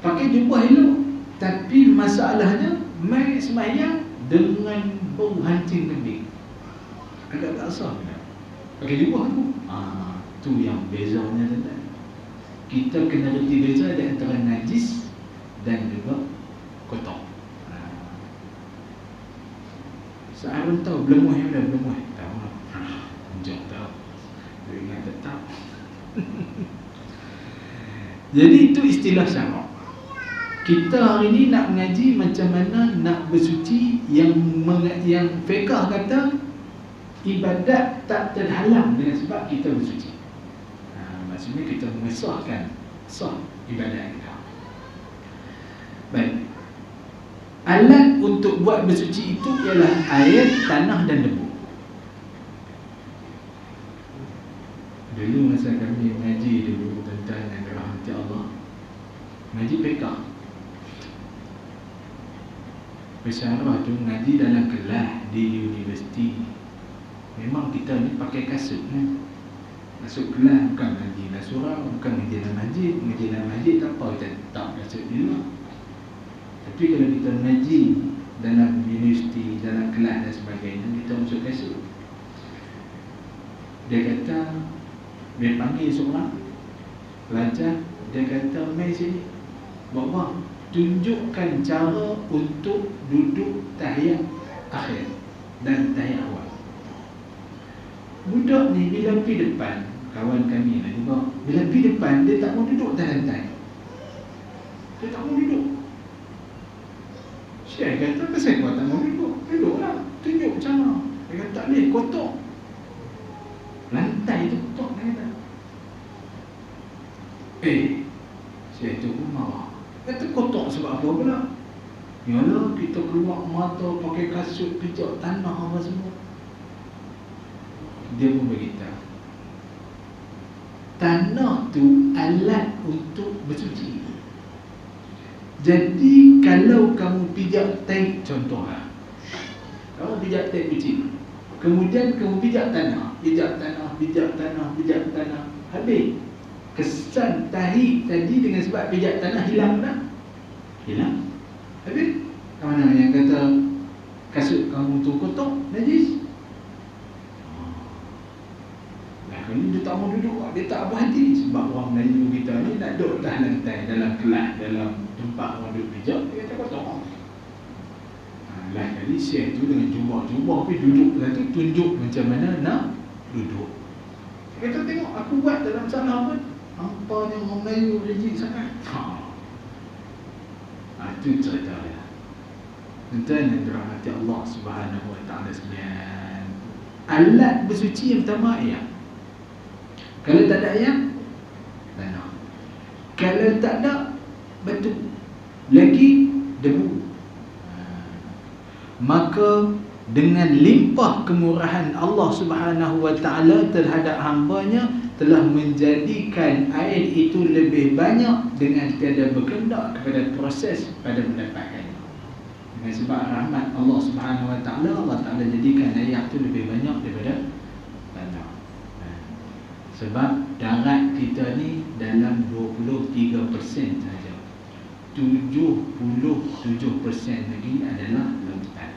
pakai jubah elok, tapi masalahnya mai sembahyang dengan bau hancing kambing. Agak-agak sah tak? Pakai jubah tu. Tu yang bezanya tuan-tuan. Kita kena reti beza di antara najis dan juga kotor. Searun tahu belemuih ada belemuih. Tahu lah. Jom tahu. Dia ingat tetap. Jadi itu istilah syarak. Kita hari ni nak mengaji macam mana nak bersuci, yang fiqh kata ibadat tak terhalang dengan sebab kita bersuci. Maksudnya kita mengesahkan sah ibadat kita. Baik. Alat untuk buat bersuci itu ialah air, tanah dan debu. Dulu masa kami mengaji dulu tentang yang dirahmati Allah, mengaji fiqh. Pesyarah tu mengaji dalam kelas di universiti. Memang kita ni pakai kasut kan. Masuk kelas bukan mengaji dalam surau, bukan mengaji dalam masjid. Mengaji dalam masjid tak apa, kita tak kasut di luar. Tapi kalau kita mengaji dalam universiti, dalam kelas dan sebagainya, kita masuk kasut. Dia kata, dia panggil seorang pelajar, dia kata, mai sini, bawa tunjukkan cara untuk duduk tahiyat akhir dan tahiyat awal. Budak ni bila pergi depan, kawan kami lah juga, bila pergi depan dia tak mau duduk atas lantai. Dia tak mau duduk. Syekh kata, kenapa kau tak mau duduk? Duduklah, tunjuk cara. Dia kata, tak boleh, kotor. Lantai tu kotor, dia kata. Syekh tu pun marah. Kata kotor sebab apa pula? Yalah, kita keluar mata pakai kasut, pijak tanah apa semua. Dia pun beritahu, tanah tu alat untuk bersuci. Jadi kalau kamu pijak tank, contohlah, kamu pijak tank kecil, kemudian kamu pijak tanah, pijak tanah, pijak tanah, pijak tanah, habis kesan tahi tadi dengan sebab pijak tanah hilang dah. Hilang. Habis mana yang kata kasut kamu tu kotor, najis? Kalau dia tak mau duduk, dia tak berhati. Sebab orang Melayu kita ni nak duduk atas lantai, dalam kelas, dalam tempat orang duduk pijak, dia kata kotor. Lain kali Syekh tu dengan jubah-jubah pergi duduk lah tu, tunjuk macam mana nak duduk. Dia kata, tengok aku buat dalam salah pun, nampaknya orang Melayu rigid sangat. Itu cerita dia. Tuan-tuan yang dirahmati Allah Subhanahu Wa Taala sekalian, alat bersuci yang pertama air. Kalau tak ada air, tanah. Kalau tak ada, batu. Lagi debu. Maka dengan limpah kemurahan Allah Subhanahu Wa Taala terhadap hamba-Nya, telah menjadikan air itu lebih banyak dengan tiada berkendak kepada proses pada mendapatkannya. Dengan sebab rahmat Allah Subhanahu Wa Taala, Allah Taala jadikan air itu lebih banyak daripada tanah. Sebab darat kita ni dalam 23% saja. 77% lagi adalah lautan.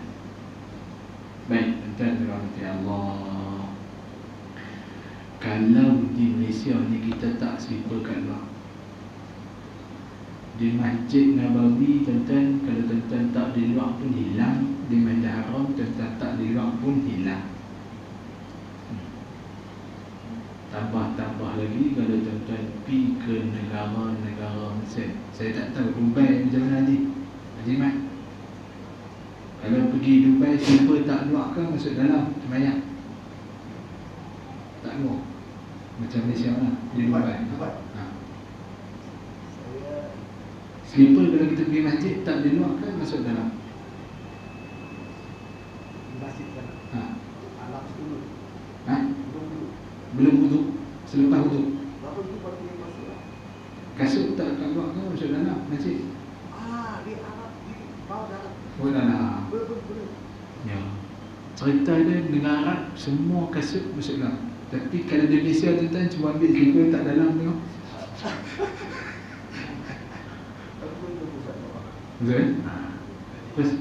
Baik, tuan-tuan dirahmati Allah. Kalau di Malaysia ni kita tak slipper kat luar, di Masjid Nabawi, tuan-tuan, kalau tuan-tuan tak di luar pun hilang. Di Masjid Haram, tuan-tuan tak di luar pun hilang. Tambah lagi kalau tuan-tuan pergi ke negara-negara Mesir. Saya tak tahu Dubai macam mana ni, Haji Mat. Kalau pergi Dubai, slipper tak luar ke masuk dalam semayang? Tak luar. Macam Malaysia lah, di Dubai. Slipper kalau kita pergi masjid tak di luar kan masuk dalam? Masjid kan? Alam dulu. Belum wuduk, selepas wuduk. Berapa dulu baru boleh masuk lah? Kasut tak kat luar kan masuk dalam masjid? Di Arab, di bawah dalam. Oh dalam. Boleh. Ya. Cerita dia negara Arab semua kasut masuk dalam. Tapi kalau di Malaysia tuan-tuan cuba ambil slipper tak dalam tengok. Betul? Terus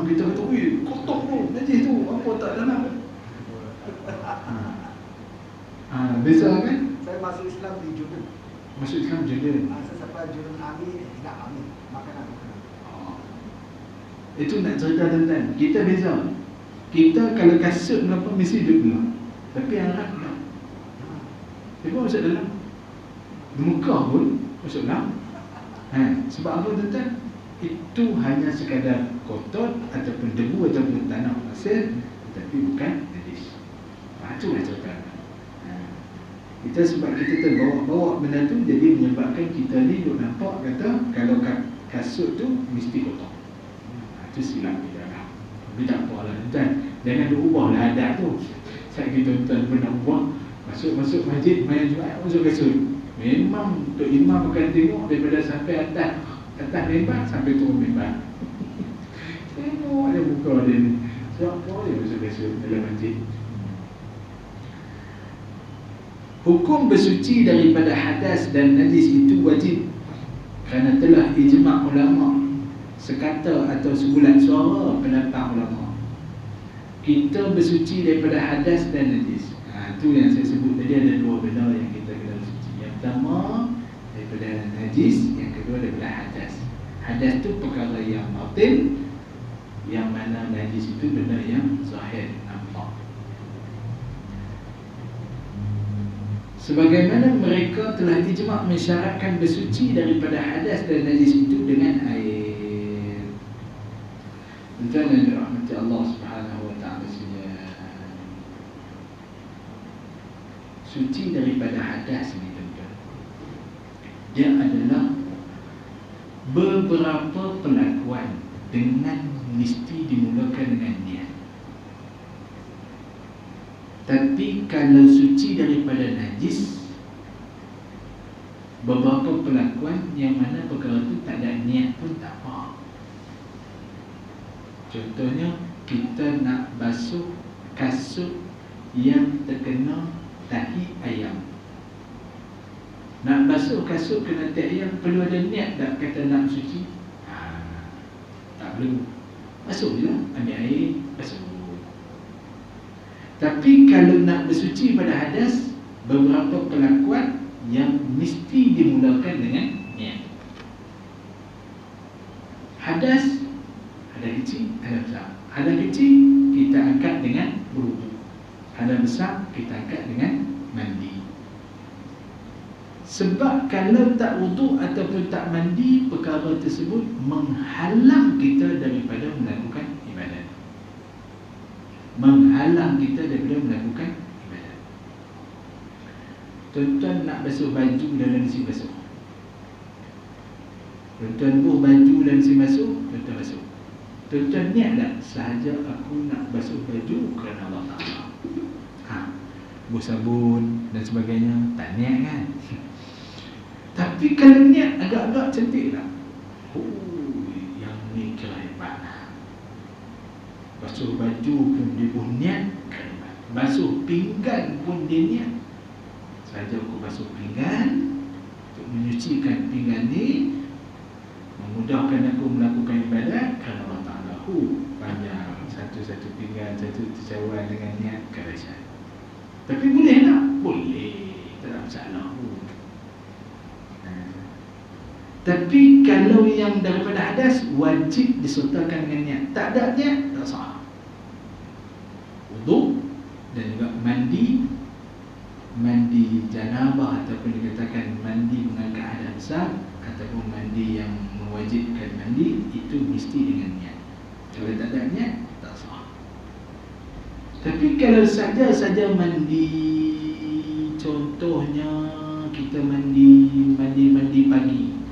kita kata, "Weh, kotor tu, najis tu, apa tak dalam?" Biasa kan? Saya masuk Islam di Jordan. Masuk Islam Jordan. Saya sampai Jordan Army, tidak Army, makanan. Itu nak cerita tuan-tuan. Kita beza. Kita kalau kasut berapa mesti duduk dulu. Tapi Arab tak. Dia pun masuk dalam. Di Mekah pun masuk dalam. Sebab apa tuan-tuan? Itu hanya sekadar kotor ataupun debu ataupun tanah pasir, tetapi bukan najis. Itulah cerita. Kita sebab kita terbawa-bawa benda tu, jadi menyebabkan kita ni duk nampak kata kalau kasut tu mesti kotor. Itu silap kita lah. Tapi tak apa lah tuan, jangan duk ubahlah adat tu. Saat kita tuan pernah ubah, masuk masjid, main Jumaat masuk kasut. Memang Tok Imam akan tengok daripada sampai atas mimbar sampai turun mimbar. Tengok dia muka dia ni. Siapa dia masuk kasut dalam masjid? Hukum bersuci daripada hadas dan najis itu wajib, kerana telah ijma' ulama' sekata atau sebulat suara pendapat ulama'. Kita bersuci daripada hadas dan najis. Itu yang saya sebut tadi, ada dua benda yang kita kena bersuci. Yang pertama daripada najis, yang kedua daripada hadas. Hadas itu perkara yang batin, yang mana najis itu benda yang zahir, nampak. Sebagaimana mereka telah ijma' mensyaratkan bersuci daripada hadas dan najis itu dengan air. Tuan yang dirahmati Allah Subhanahu wa ta'ala sekalian, suci daripada hadas ini tuan-tuan, dia adalah beberapa perlakuan dengan mesti dimulakan dengan niat. Tapi kalau suci daripada najis, beberapa perlakuan yang mana perkara itu tak ada niat pun tak apa. Contohnya, kita nak basuh kasut yang terkena tahi ayam. Nak basuh kasut kena tahi ayam, perlu ada niat tak kata nak suci? Tak perlu. Basuh je lah, ambil air, basuh. Tapi kalau nak bersuci pada hadas, beberapa perlakuan yang mesti dimulakan dengan niat. Hadas, hadas kecil, hadas besar. Hadas kecil kita angkat dengan berwudu. Hadas besar kita angkat dengan mandi. Sebab kalau tak wudu ataupun tak mandi, perkara tersebut menghalang kita daripada melakukan ibadat. Menghalang kita daripada melakukan ibadat. Tuan-tuan nak basuh baju dalam mesin basuh. Tuan-tuan buh baju dalam mesin basuh, tuan-tuan basuh. Tuan-tuan niat tak? Sahaja aku nak basuh baju kerana Allah Ta'ala. Buh sabun dan sebagainya, tak niat kan? Tapi kalau niat agak-agak cantik tak? Yang ni kira hebat lah. Basuh baju pun dia pun niat, basuh pinggan pun dia niat. Sahaja aku basuh pinggan untuk menyucikan pinggan ni, memudahkan aku melakukan ibadat kerana Allah Ta'ala. Panjang, satu-satu pinggan, satu tercawan dengan niat kerajaan. Tapi boleh tak? Boleh, tak ada masalah. Tapi kalau yang daripada hadas, wajib disertakan dengan niat. Tak ada niat, tak sah. Wudu dan juga mandi janabah ataupun dikatakan mandi mengangkat hadas besar ataupun mandi yang mewajibkan mandi, itu mesti dengan niat. Kalau tak ada niat, tak sah. Tapi kalau saja mandi, contohnya kita mandi pagi,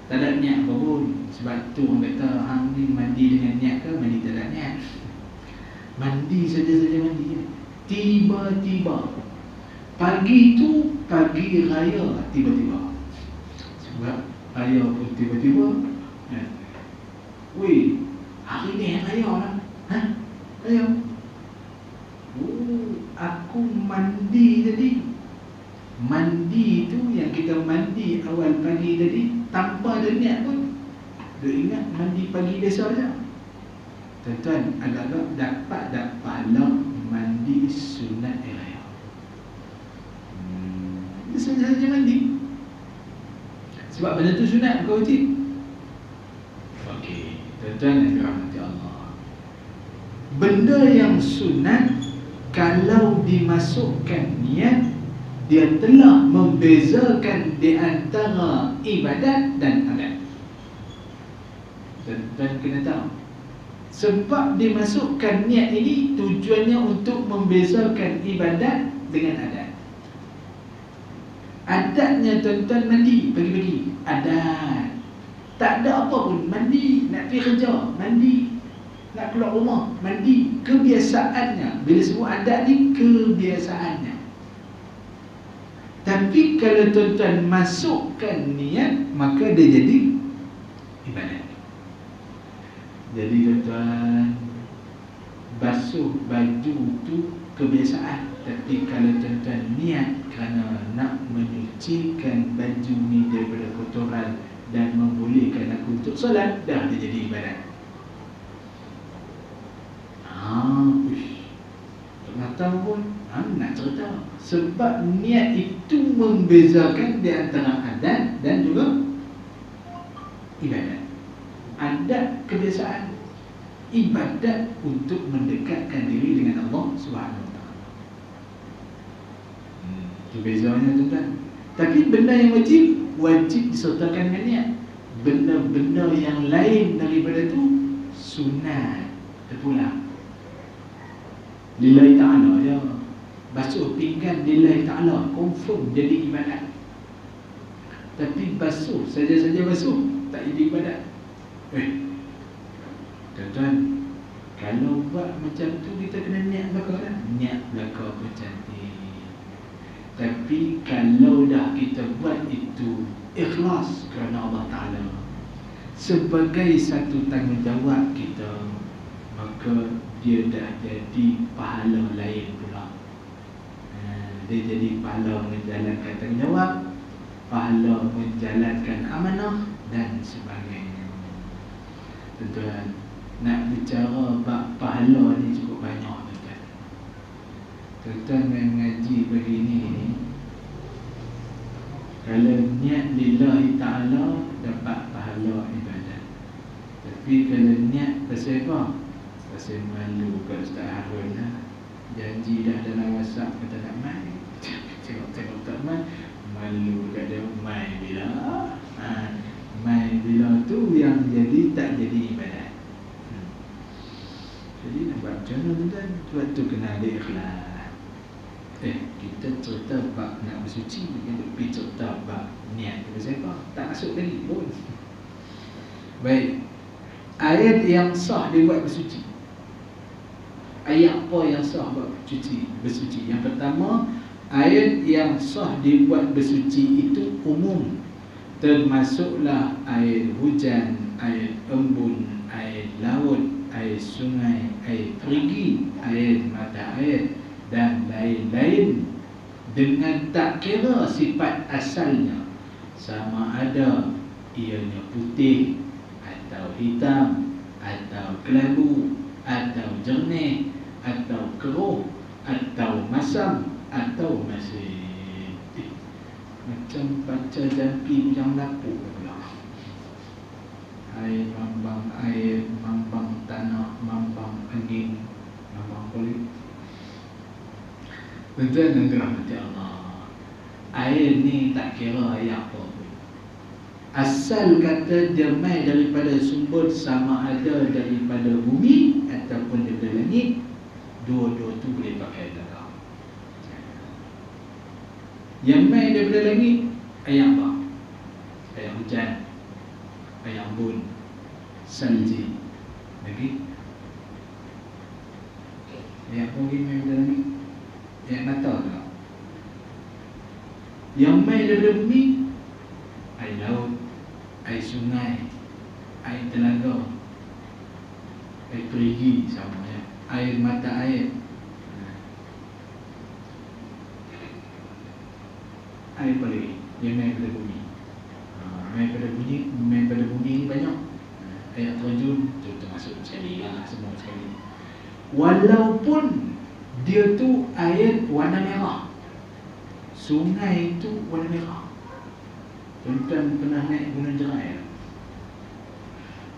tak ada niat apa pun. Sebab tu orang kata, hang ni mandi dengan niat ke mandi tak ada niat? Mandi saja-saja mandi. Tiba-tiba pagi tu, pagi raya tiba-tiba. Sebab raya pun tiba-tiba. Weh, hari ni raya lah. Raya. Aku mandi tadi. Mandi tu yang kita mandi awal pagi tadi, tanpa ada niat pun, dia ingat mandi pagi biasa saja. Tuan-tuan, agak-agak dapat pahala mandi sunat raya. Dia saja mandi. Sebab benda tu sunat, bukan wajib. Okey, tuan-tuan yang dirahmati Allah, benda yang sunat, kalau dimasukkan niat, dia telah membezakan di antara ibadat dan adat. Dan kena tahu, Sebab dimasukkan niat ini tujuannya untuk membezakan ibadat dengan adat. Adatnya tuan-tuan mandi pagi-pagi, adat. Tak ada apa pun, mandi, nak pergi kerja, mandi, nak keluar rumah, mandi. Kebiasaannya. Bila sebut adat ni, kebiasaannya. Tapi kalau tuan-tuan masukkan niat, maka dia jadi ibadat. Jadi tuan-tuan, basuh baju tu kebiasaan. Tapi kalau tuan-tuan niat kerana nak menyucikan baju ni daripada kotoran dan membolehkan aku untuk solat, dah dia jadi ibadat. Tak tahu pun, nak cerita. Sebab niat itu membezakan di antara adat dan juga ibadat. Adat kebiasaan, ibadat untuk mendekatkan diri dengan Allah Subhanahu Wa Taala. Itu bezanya tuan-tuan. Tapi benda yang wajib disertakan dengan niat. Benda-benda yang lain daripada itu sunat terpulang. Lillahi ta'ala je. Basuh pinggan lillahi ta'ala, confirm jadi ibadat. Tapi basuh, saja-saja basuh, tak jadi ibadat. Tuan-tuan, kalau buat macam tu kita kena niat belaka kan? Niat belaka pun cantik. Tapi kalau dah kita buat itu ikhlas kerana Allah Ta'ala, sebagai satu tanggungjawab kita, maka dia dah jadi pahala lain pula. Dia jadi pahala menjalankan tanggungjawab, pahala menjalankan amanah dan sebagainya. Tuan-tuan, nak bicara bab pahala ni cukup banyak tuan-tuan. Tuan-tuan main mengaji begini ni, kalau niat lillahi ta'ala dapat pahala ibadat. Tapi kalau niat pasal apa? Pasal malu kat Ustaz Harun lah. Janji dah dalam WhatsApp kata nak main, tengok-tengok tak main, malu kat dia. Main bila? Main bila tu yang jadi tak jadi ibadat. Jadi nak buat macam mana tuan-tuan? Sebab tu kena ada ikhlas. Kita cerita bab nak bersuci, kita pergi cerita bab niat kepada siapa? Tak masuk lagi pun. Baik. Ayat yang sah dibuat bersuci. Ayat apa yang sah buat bersuci? Yang pertama, ayat yang sah dibuat bersuci itu umum. Termasuklah air hujan, air embun, air laut, air sungai, air perigi, air mata air dan lain-lain, dengan tak kira sifat asalnya, sama ada ianya putih atau hitam atau kelabu atau jernih atau keruh atau masam atau masin. Macam baca jampi yang lapuk pula. Air mambang air, mambang tanah, mambang angin, mambang kulit. Tuan-tuan dan rahmati Allah, air ni tak kira air apa pun. Asal kata dia mai daripada sumber, sama ada daripada bumi ataupun daripada langit, dua-dua tu boleh pakai dalam. Yang mai daripada langit, air apa? Air hujan, air embun, salji. Lagi air apa lagi mai daripada langit? Air mata tak? Yang mai daripada bumi, air laut, air sungai, air telaga, air perigi, sama ya, air mata air, air apa lagi yang main pada bumi. Main pada bumi ni banyak. Air terjun tu termasuk sekali lah, semua sekali. Walaupun dia tu air warna merah, sungai tu warna merah. Tuan-tuan pernah naik Gunung Jerai?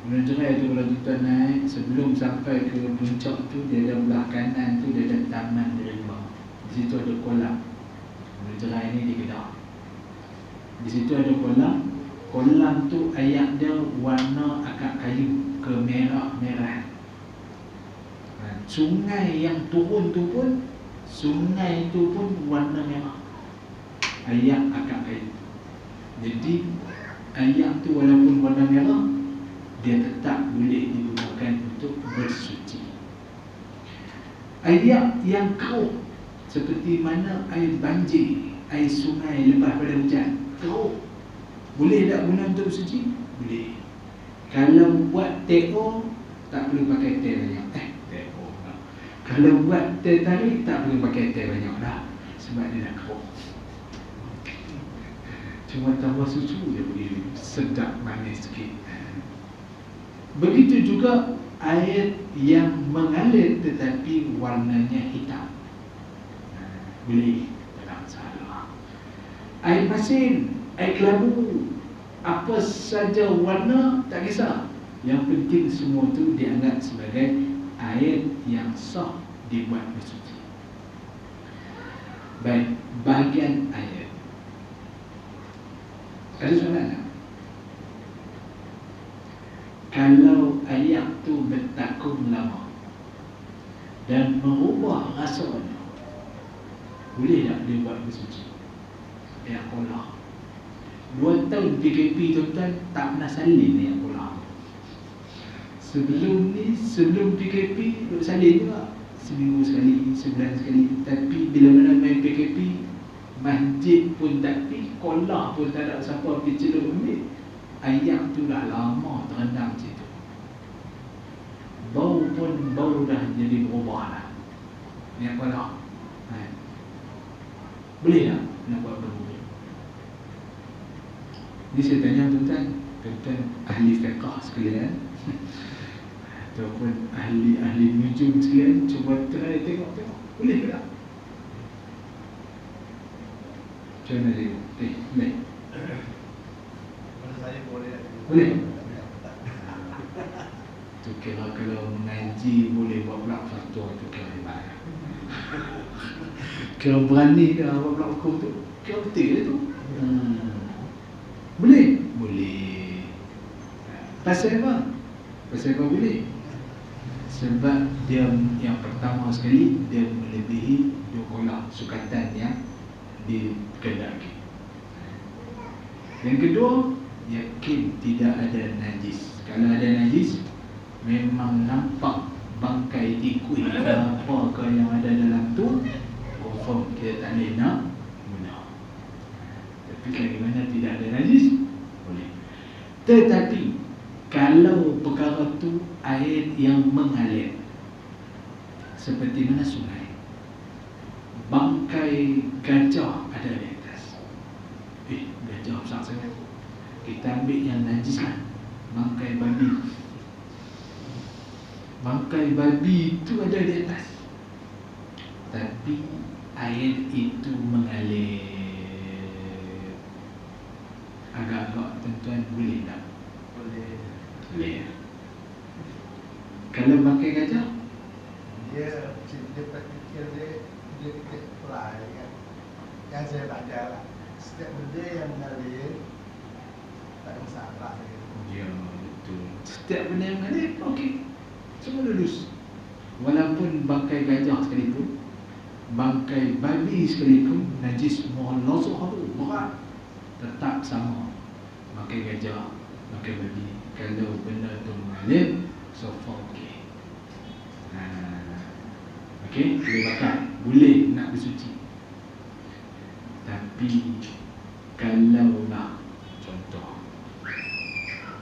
Gunung Jerai tu kalau tuan naik, sebelum sampai ke puncak tu, dia ada belah kanan tu, dia ada taman rimba. Di situ ada kolam. Gunung Jerai ni di Kedah. Di situ ada kolam. Kolam tu air dia warna agak kayu, kemerah-merahan. sungai yang turun tu pun, sungai tu pun warna merah. Ayak akak air. Jadi ayak tu walaupun warna merah, dia tetap boleh digunakan untuk bersuci. Ayak yang keruh seperti mana air banjir, air sungai lepas pada hujan, keruh, boleh tak guna untuk bersuci? Boleh. Kalau buat teh-o, tak perlu pakai teh banyak. Teh-o tak. Kalau buat teh tarik, tak perlu pakai teh banyak dah, sebab dia dah keruh. Cuma tambah susu dia boleh sedap manis sikit. Begitu juga air yang mengalir tetapi warnanya hitam, boleh, tak salah. Air masin, air kelabu, apa saja warna tak kisah. Yang penting semua tu dianggap sebagai air yang sah dibuat bersuci. Baik, bahagian air. Ada soalan tak? Kalau air tu bertakung lama dan merubah rasanya, boleh tak dia buat bersuci? Air kolah 2 tahun PKP tuan-tuan tak pernah salin air kolah. Sebelum ni, sebelum PKP duk salin juga, seminggu sekali, sebulan sekali. Tapi bila mana main PKP, masjid pun tak pergi, kolah pun tak ada siapa pergi celup ambil. Air tu dah lama terendam situ, bau pun bau dah jadi berubah dah. Ni apa dah? Boleh tak nak buat bau? Ni saya tanya tuan-tuan ahli fiqh sekalian ataupun ahli nujum sekalian, cuba try tengok. Boleh ke tak? Macam mana dia? Boleh? Menurut saya boleh. Boleh? Tu kira kalau mengaji boleh buat pula fatwa tu kira hebat. Kira berani dah buat pula hukum tu, kira betul dia tu. Boleh? Boleh. Pasal apa? Pasal apa boleh? Sebab dia yang pertama sekali, dia melebihi 2 kolah sukatan yang dikendaki. Yang kedua, yakin tidak ada najis. Kalau ada najis, memang nampak bangkai tikus ke apa ke yang ada dalam tu, confirm kita tak boleh nak guna. Tapi bagaimana tidak ada najis, boleh. Tetapi kalau perkara tu air yang mengalir, seperti mana sungai, bangkai gajah ada di atas. Gajah besar sangat, kita ambil yang najis lah, bangkai babi. Bangkai babi itu ada di atas, tapi air itu mengalir. Agak-agak tuan-tuan boleh tak? Boleh. Boleh. Kalau bangkai gajah, Dia praktikal dia fikir pula kan. Yang saya baca lah, setiap benda yang mengalir tak ada masalah. ya betul. Setiap benda yang mengalir, okey, semua lulus. Walaupun bangkai gajah sekalipun, bangkai babi sekalipun, najis muhallasah tu berat, tetap sama. Bangkai gajah, bangkai babi, kalau benda tu mengalir, so far okey. Okey, boleh bakar, boleh nak bersuci. Tapi kalaulah contoh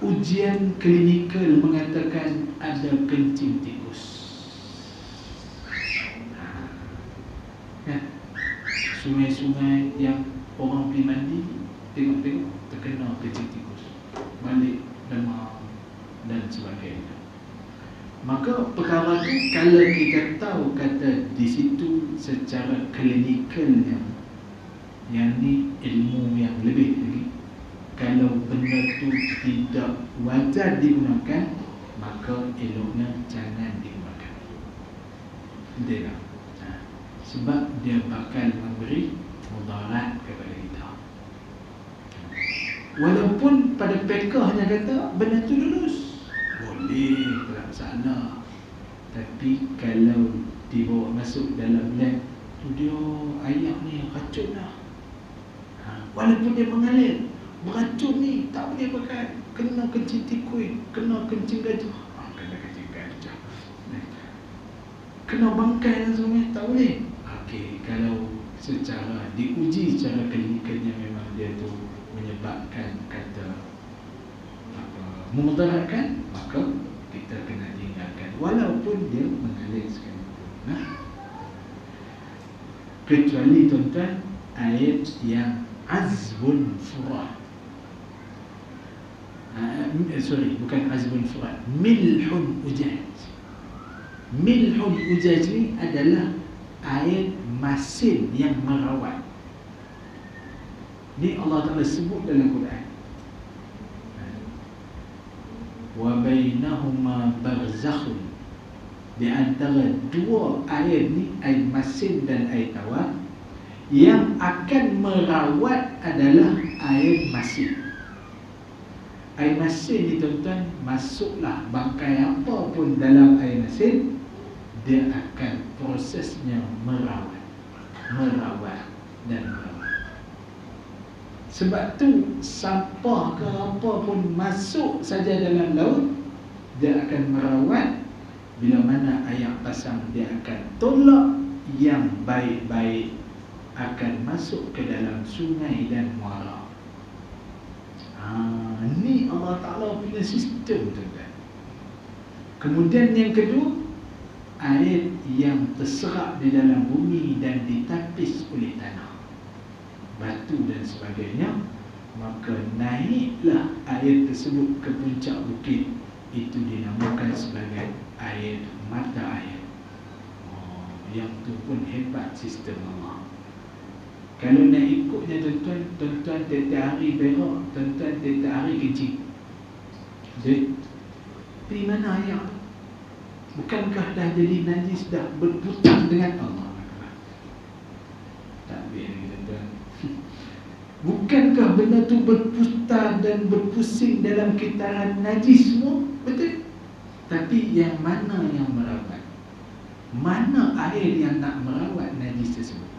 ujian klinikal mengatakan ada kencing tikus, kan? Sungai-sungai yang orang pergi mandi, tengok-tengok terkena kencing tikus, balik demam dan sebagainya. Maka perkara tu kalau kita tahu kata di situ secara klinikalnya, yang ni ilmu yang lebih lagi, kalau benda tu tidak wajar digunakan, maka eloknya jangan digunakan. Betul tak? Sebab dia bakal memberi mudarat kepada kita. Walaupun pada fiqh hanya kata benda tu lulus, boleh, tak salah. Tapi kalau dibawa masuk dalam lab tu, dia ayak ni racun lah. Walaupun dia mengalir, beracun ni tak boleh pakai. Kena kencing tikus, kena kencing gajah, kena kencing gajah, kena bangkai dan sebagainya, tak boleh. Okey, kalau secara diuji secara klinikalnya memang dia tu menyebabkan kata memudaratkan, maka kita kena tinggalkan walaupun dia mengalir sekalipun. Kecuali tuan-tuan air yang azbun furat, bukan azbun furat, milhun ujaj. Milhun ujaj ni adalah air masin yang merawat. Ni Allah Ta'ala sebut dalam Quran. Wa bainahuma barzakhun, di antara dua air ni, air masin dan air tawar, yang akan merawat adalah air masin. Air masin ni tuan-tuan, masuklah bangkai apa pun dalam air masin, dia akan prosesnya merawat dan merawat. Sebab tu sampah ke apa pun masuk saja dalam laut, dia akan merawat. Bila mana air pasang, dia akan tolak yang baik-baik, akan masuk ke dalam sungai dan muara. Ni Allah Ta'ala punya sistem, tuan-tuan. Kemudian yang kedua, air yang terserap di dalam bumi dan ditapis oleh tanah, batu dan sebagainya, maka naiklah air tersebut ke puncak bukit. Itu dinamakan sebagai air mata air. Yang tu pun hebat sistem Allah. Kalau nak ikutnya tuan-tuan, tuan-tuan tiap hari berak, tuan-tuan tiap hari kencing, di mana air tu? Bukankah dah jadi najis, dah berputang dengan Allah? Tak boleh lagi tuan-tuan. Bukankah benda tu berputar dan berpusing dalam kitaran najis semua? Betul. Tapi yang mana yang merawat? Mana air yang nak merawat najis tersebut?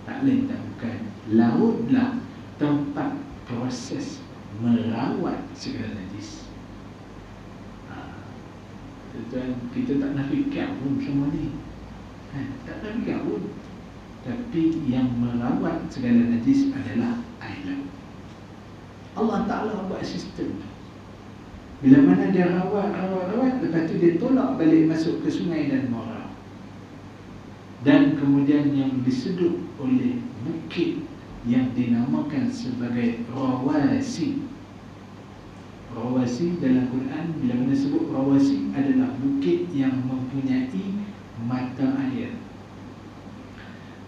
Tak lain tak bukan lautlah tempat proses merawat segala najis. Tuan, kita tak nak fikir pun semua ni, tak nak fikir pun. Tapi yang merawat segala najis adalah air laut. Allah Ta'ala buat sistem. Bila mana dia rawat, lepas tu dia tolak balik masuk ke sungai dan muara. Dan kemudian yang disedut oleh bukit yang dinamakan sebagai rawasi. Rawasi dalam Quran, bila mana sebut rawasi, adalah bukit yang mempunyai mata air.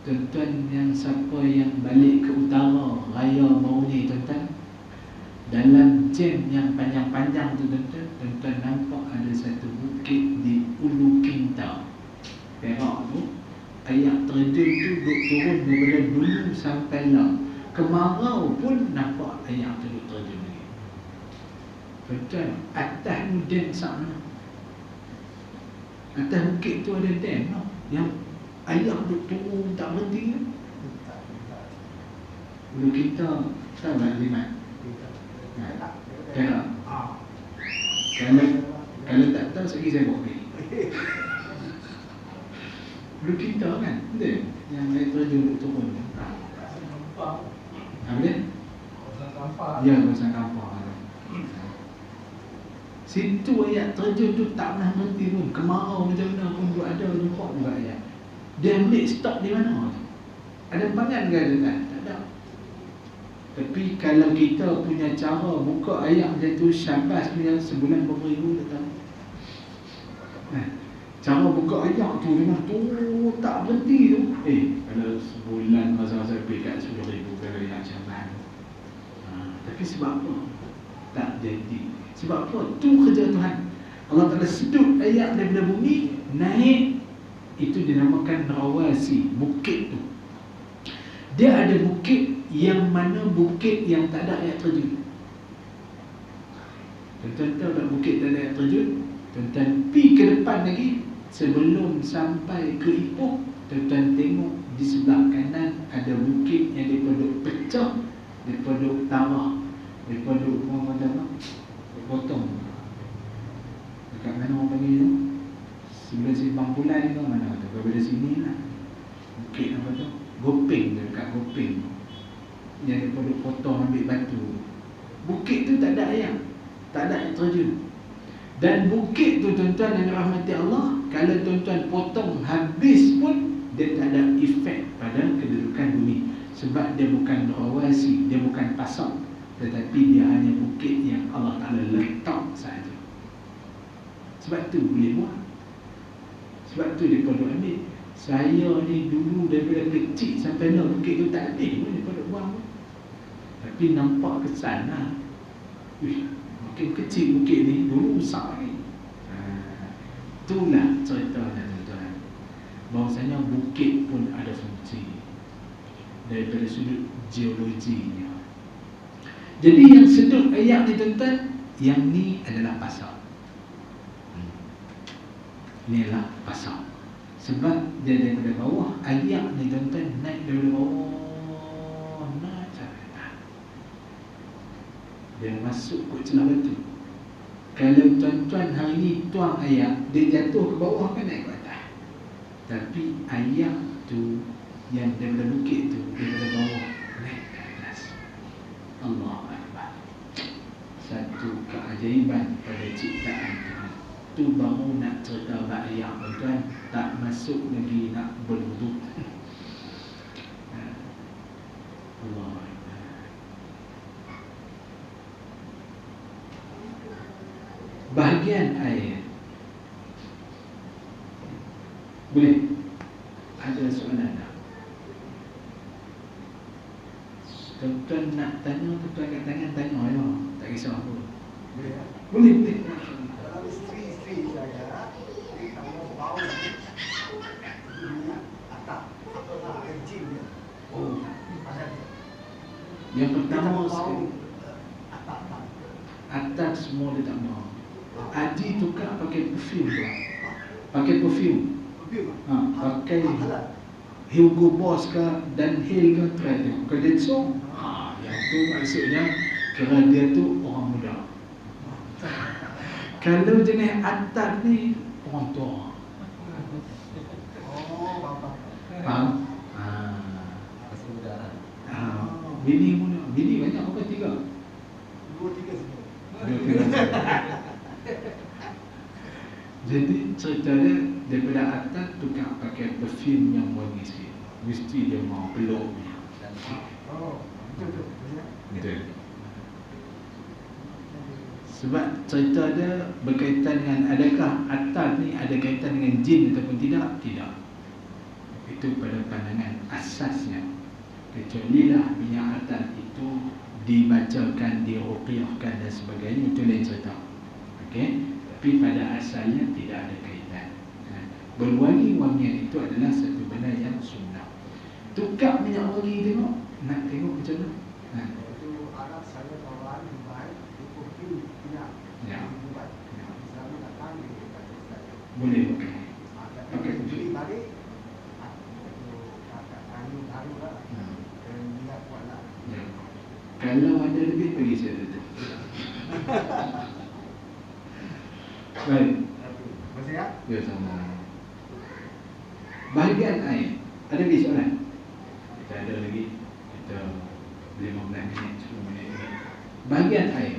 Tuan-tuan, yang siapa yang balik ke utara raya baru ni, tuan-tuan, dalam jam yang panjang-panjang tu, tuan-tuan nampak ada satu bukit di Ulu Kinta, Perak tu. Air terjun tu duduk turun daripada dulu sampai lah. Kemarau pun nampak air tu duduk terjun lagi. Tuan-tuan, atas ni dam sana. Atas bukit tu ada dam lah, yang air duduk turun tak berhenti kan? Ulu Kinta, tahu tak Limat? Perak. Kalau tak tahu, sekali saya bawa pergi. Ulu Kinta kan? Betul? Yang air terjun duduk turun. Apa dia? Ya, kawasan kampung. Situ ayat terjun tu tak pernah berhenti pun. Kemarau macam mana pun duk ada, nampak juga ayat. Dia ambil stop di mana? Ada pangan ke ada tak? Tak ada. Tapi kalau kita punya cara buka ayat macam tu, syabas punya sebulan berapa ribu datang. Cara buka ayat tu memang tu tak berhenti tu. Kalau sebulan masa-masa lebih kat 10,000 kalau ayat syabas. Tapi sebab apa? Tak jadi. Sebab apa? Tu kerja Tuhan. Allah Ta'ala sedut ayat daripada bumi naik. Itu dinamakan rawasi, bukit tu. Dia ada bukit yang mana bukit yang tak ada air terjun. Tuan-tuan tahu tak bukit tak ada air terjun? Tuan-tuan pergi ke depan lagi, sebelum sampai ke Ipoh, tuan-tuan tengok di sebelah kanan ada bukit yang daripada pecah, daripada utara, daripada orang kata apa? Potong. Dekat mana orang panggil tu? Sebelah Simpang Pulai ke mana tu? Daripada sini lah. Bukit apa tu? Gopeng tu, dekat Gopeng. Yang daripada potong ambil batu. Bukit tu tak ada air, tak ada air terjun. Dan bukit tu tuan-tuan yang rahmati Allah, kalau tuan-tuan potong habis pun dia tak ada efek pada kedudukan bumi. Sebab dia bukan rawasi, dia bukan pasang, tetapi dia hanya bukit yang Allah Ta'ala letak sahaja. Sebab tu boleh buat. Sebab tu dia perlu ambil. Saya ni dulu daripada kecil sampai nak bukit tu tak habis pun dia perlu buang pun. Tapi nampak kesan lah. Makin kecil bukit ni, dulu besar lagi. Itulah ceritanya tuan-tuan. Bahawasanya bukit pun ada fungsi daripada sudut geologinya. Jadi yang sedut ayat ni tuan-tuan, yang ni adalah pasar. Ni adalah pasar. Sebab dia daripada bawah, ayat ni tuan-tuan naik daripada bawah, naik sampai atas. Dia masuk ke celah batu. Kalau tuan-tuan hari ni tuang ayat, dia jatuh ke bawah kan naik ke atas. Tapi ayat tu yang daripada bukit tu, daripada bawah naik ke atas. Allahu Akbar. Satu keajaiban pada ciptaan Tuhan. Tu baru nak cerita ayat tuan-tuan, tak masuk lagi nak berwuduk. Allahu Akbar. Bahagian air. Boleh? Ada soalan tak? Tuan-tuan nak tanya, tuan-tuan kat tangan tanya ya. Tak kisah apa. Boleh tak? Boleh, boleh. Kalau isteri saya, kalau bau atap, apalah kencing dia. Oh, Ada yang pertama bau sekali, atap. atas semua dia tak mau. Adi tukar pakai perfume tu. Pakai perfume. Pakai Hugo Boss ke dan Hill ke try tu. Kalau dia song, yang tu maksudnya kerana dia tu orang muda. Kalau jenis atas ni orang tua. Oh, bapak. Faham? Masih muda lah. Bini muda. Bini banyak apa? 3? 2-3 semua. Jadi cerita dia daripada atas tukar pakai perfume yang wangi sikit. Mesti dia mau peluk punya. Oh, betul. Betul. Sebab cerita dia berkaitan dengan adakah atas ni ada kaitan dengan jin ataupun tidak? Tidak. Itu pada pandangan asasnya. Kecualilah minyak atas itu dibacakan, diruqyahkan dan sebagainya, itu lain cerita. Okey? Tapi pada asalnya tidak ada kaitan. Berwangi-wangian itu adalah satu benda yang sunnah. Tukar minyak wangi tengok, nak tengok macam mana? Itu anak saya kawan di baik, itu pergi minyak. Ya. Misalnya datang di kata saya. Boleh pakai. Pakai beli balik, itu kakak kayu baru lah. Dan minyak kuat lah. Ya. Kalau ada lebih bagi saya tu. Baik. Masih ya? Ya, sama. Bahagian air. Ada lagi soalan? Kita ada lagi. Kita 15 minit, 10 minit lagi. Bahagian air.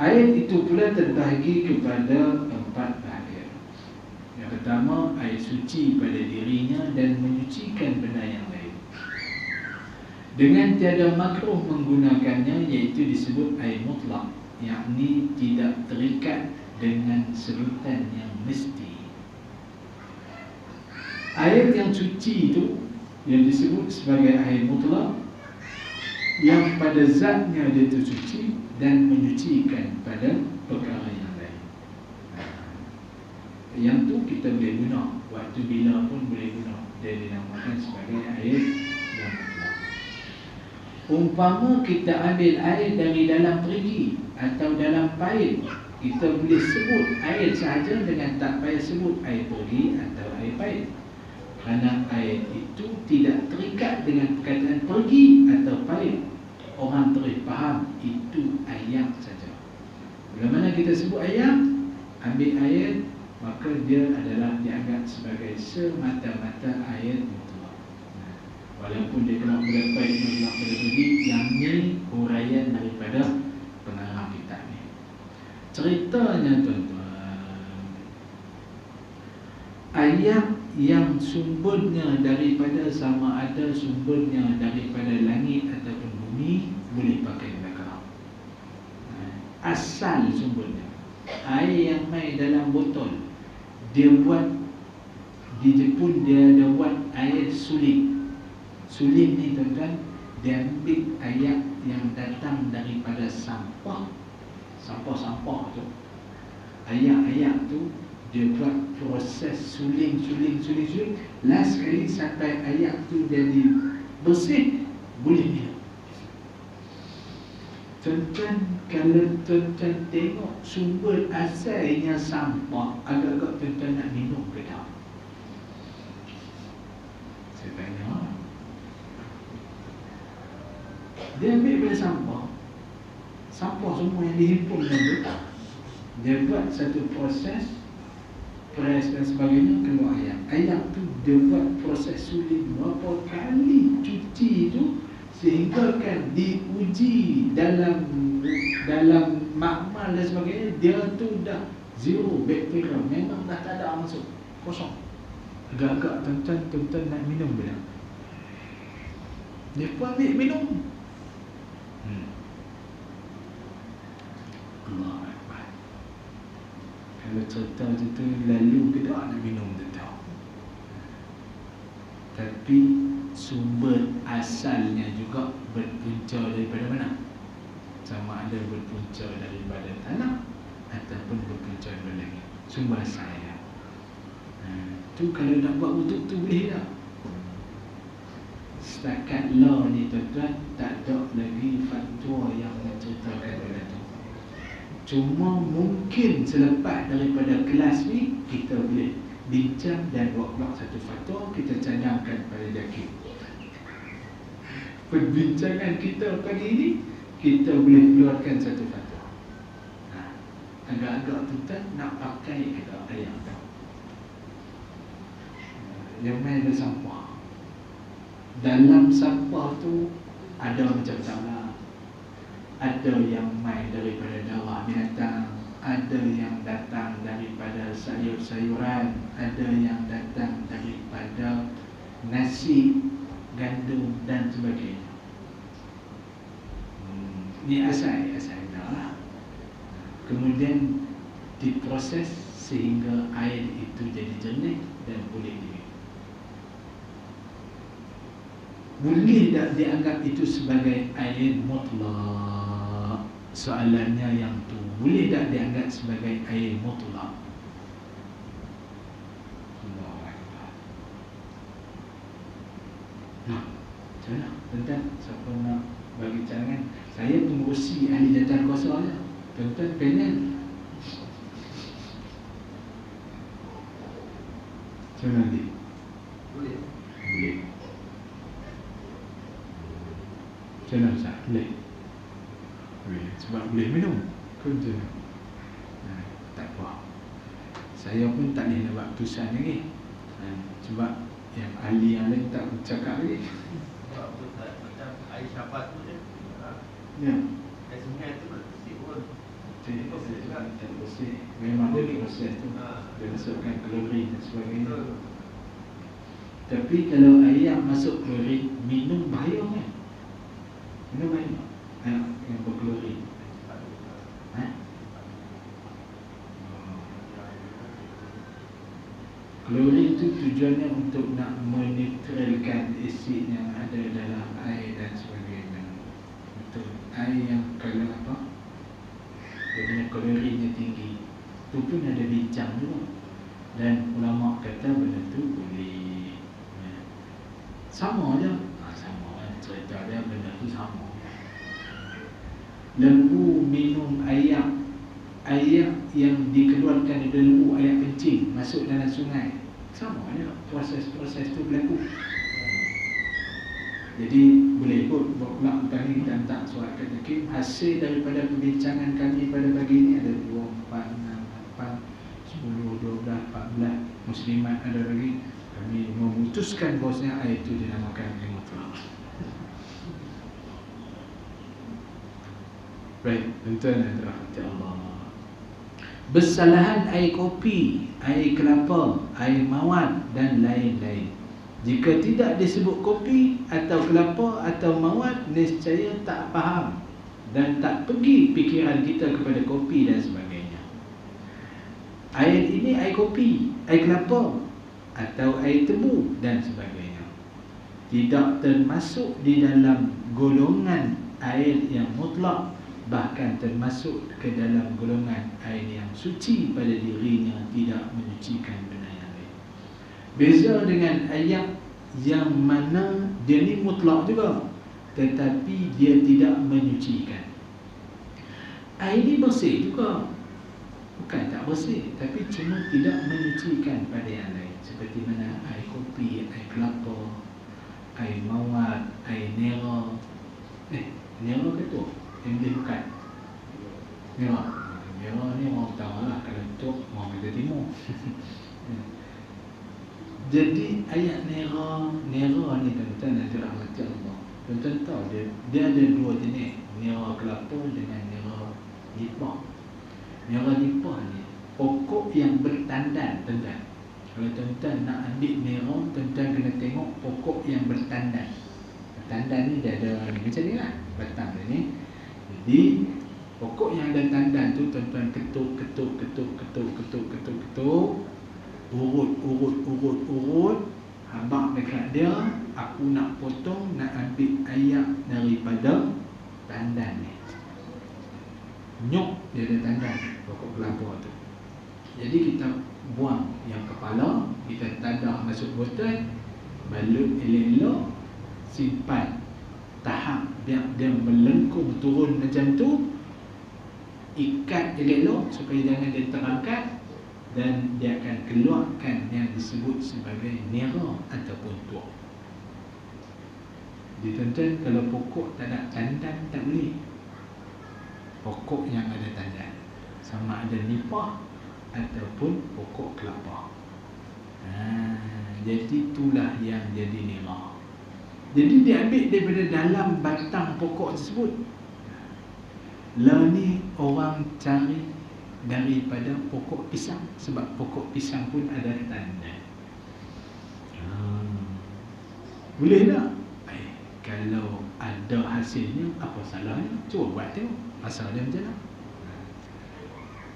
Air itu pula terbahagi kepada 4 bahagian. Yang pertama, air suci pada dirinya dan menyucikan benda yang lain. Dengan tiada makruh menggunakannya, iaitu disebut air mutlak, yakni tidak terikat dengan sebutan yang mesti. Air yang suci itu yang disebut sebagai air mutlak, yang pada zatnya dia itu suci dan menyucikan pada perkara yang lain. Yang tu kita boleh guna, waktu bila pun boleh guna. Dia dinamakan sebagai air yang mutlak. Umpama kita ambil air dari dalam perigi atau dalam paip, Kita boleh sebut air sahaja dengan tak payah sebut air pergi atau air pahit. Kerana air itu tidak terikat dengan perkataan pergi atau pahit. Orang terus faham itu ayam saja. Bila mana kita sebut ayam, ambil air, maka dia adalah dianggap sebagai semata-mata air mutlak. Walaupun dia kena berapa mutlak pada pergi, yang ni huraian daripada pengarang kitab ni. Ceritanya tuan-tuan, ayat yang sumbernya daripada sama ada sumbernya daripada langit ataupun bumi boleh pakai belakang. Asal sumbernya air yang main dalam botol, dia buat di Jepun dia ada buat air suling. Suling ni tuan-tuan, dia ambil air yang datang daripada sampah tu, ayak tu dia buat proses suling. Last sekali sampai ayak tu jadi bersih, boleh minum. Tuan-tuan, kalau tuan-tuan tengok sumber asalnya sampah, agak-agak tuan-tuan nak minum ke tak? Saya tanya. Dia ambil daripada sampah semua yang dihimpun tu, dia buat satu proses, press dan sebagainya, keluar ayam tu dia buat proses suling berapa kali cuci tu, sehingga kan diuji dalam makmal dan sebagainya, dia tu dah zero bakteria, memang dah tak ada masuk, kosong. Agak-agak tuan-tuan nak minum bila dia pun ambil minum. Allah Akbar. Kalau cerita macam tu, lalu ke tak nak minum tu tahu. Tapi sumber asalnya juga berpunca daripada mana? Sama ada berpunca daripada tanah ataupun berpunca daripada langit. Sumber asalnya. Tu kalau nak buat wuduk tu boleh tak? Setakat law ni tuan-tuan, tak ada lagi fatwa yang menceritakan benda tu. Cuma mungkin selepas daripada kelas ni, kita boleh bincang dan buat satu fatwa, kita cadangkan pada Jakib. Perbincangan kita pagi ni, kita boleh keluarkan satu fatwa. Agak-agak tuan-tuan nak pakai ke tak ayam tu? Yang main ada sampah. Dalam sampah tu ada macam-macam lah. Ada yang main daripada darah binatang, ada yang datang daripada sayur-sayuran, ada yang datang daripada nasi, gandum dan sebagainya. Ini asal dah. Kemudian diproses sehingga air itu jadi jernih dan boleh diminum. Boleh tak dianggap itu sebagai air mutlak? Soalannya yang tu, boleh tak dianggap sebagai air mutlak? Allahu Akbar. Macam mana? Tuan-tuan, siapa nak bagi cadangan? Saya pengurusi ahli jawatan kuasa je. Tuan-tuan panel. Macam mana nanti? Boleh. Macam mana Ustaz? Boleh? Sebab boleh minum. Kerja. Tak apa. Saya pun tak boleh nak buat keputusan lagi. Sebab yang ahli yang lain tak bercakap lagi. Macam air syabat tu je. Ya. Air sungai tu bersih pun. Tak bersih. Memang ada proses tu. Dia masukkan kalori dan sebagainya. Tapi kalau air yang masuk kalori, minum bahaya kan? Minum air yang berkalori. Kalori itu tujuannya untuk nak menetralkan asid yang ada dalam air dan sebagainya. Betul. Air yang kalau apa, dia punya kalorinya tinggi, itu pun ada bincang juga. Dan ulama kata benda tu boleh. Sama je. Sama cerita dia, benda tu sama. Lembu minum ayam air yang dikeluarkan dari lembu, air kencing masuk dalam sungai, sama je proses-proses tu berlaku. Jadi boleh ikut pula kami kita hantar surat ke Hakim. Hasil daripada perbincangan kami pada pagi ini ada 2, 4, 6, 8, 10, 12, 14 muslimat ada lagi. Kami memutuskan bahawasanya air itu dinamakan air mutlak. Baik, tuan-tuan dan rahmati Allah. Bersalahan air kopi, air kelapa, air mawar dan lain-lain. Jika tidak disebut kopi atau kelapa atau mawar, nescaya tak faham dan tak pergi fikiran kita kepada kopi dan sebagainya. Air ini air kopi, air kelapa atau air tebu dan sebagainya, tidak termasuk di dalam golongan air yang mutlak, bahkan termasuk ke dalam golongan air yang suci pada dirinya, tidak menyucikan benda yang lain. Beza dengan ayat yang mana dia ni mutlak juga, tetapi dia tidak menyucikan. Air ni bersih juga, bukan tak bersih, tapi cuma tidak menyucikan pada yang lain. Seperti mana air kopi, air kelapa, air mawar, air nera. Nera ke tu? Yang boleh bukan nera. Nera ni orang tahu lah, kalau tu orang kata timur. Jadi ayat nera ni tuan-tuan dan dirahmati Allah. Tuan-tuan tahu dia ada 2 jenis, nera kelapa dengan nera nipah. Nera nipah ni pokok yang bertandan, tuan-tuan. Kalau tuan-tuan nak ambil nera, tuan-tuan kena tengok pokok yang bertandan. Tandan ni dia ada ni, macam ni lah batang dia ni. Jadi pokok yang ada tandan tu tuan-tuan ketuk, urut, habaq dekat dia. Aku nak potong, nak ambil ayak daripada tandan ni. Nyok dia ada tandan pokok kelapa tu. Jadi kita buang yang kepala, kita tadah masuk botol, balut elok-elok, simpan, tahap biar dia melengkung turun macam tu, ikat elok-elok supaya jangan dia terangkat, dan dia akan keluarkan yang disebut sebagai nera ataupun tuak. Jadi tuan-tuan, kalau pokok tak ada tandan tak boleh. Pokok yang ada tandan, sama ada nipah ataupun pokok kelapa. Jadi itulah yang jadi nera. Jadi diambil daripada dalam batang pokok tersebut. Lah ni orang cari daripada pokok pisang, sebab pokok pisang pun ada tandan. Boleh tak? Kalau ada hasilnya, apa salahnya? Cuba buat tengok asal dia macam mana.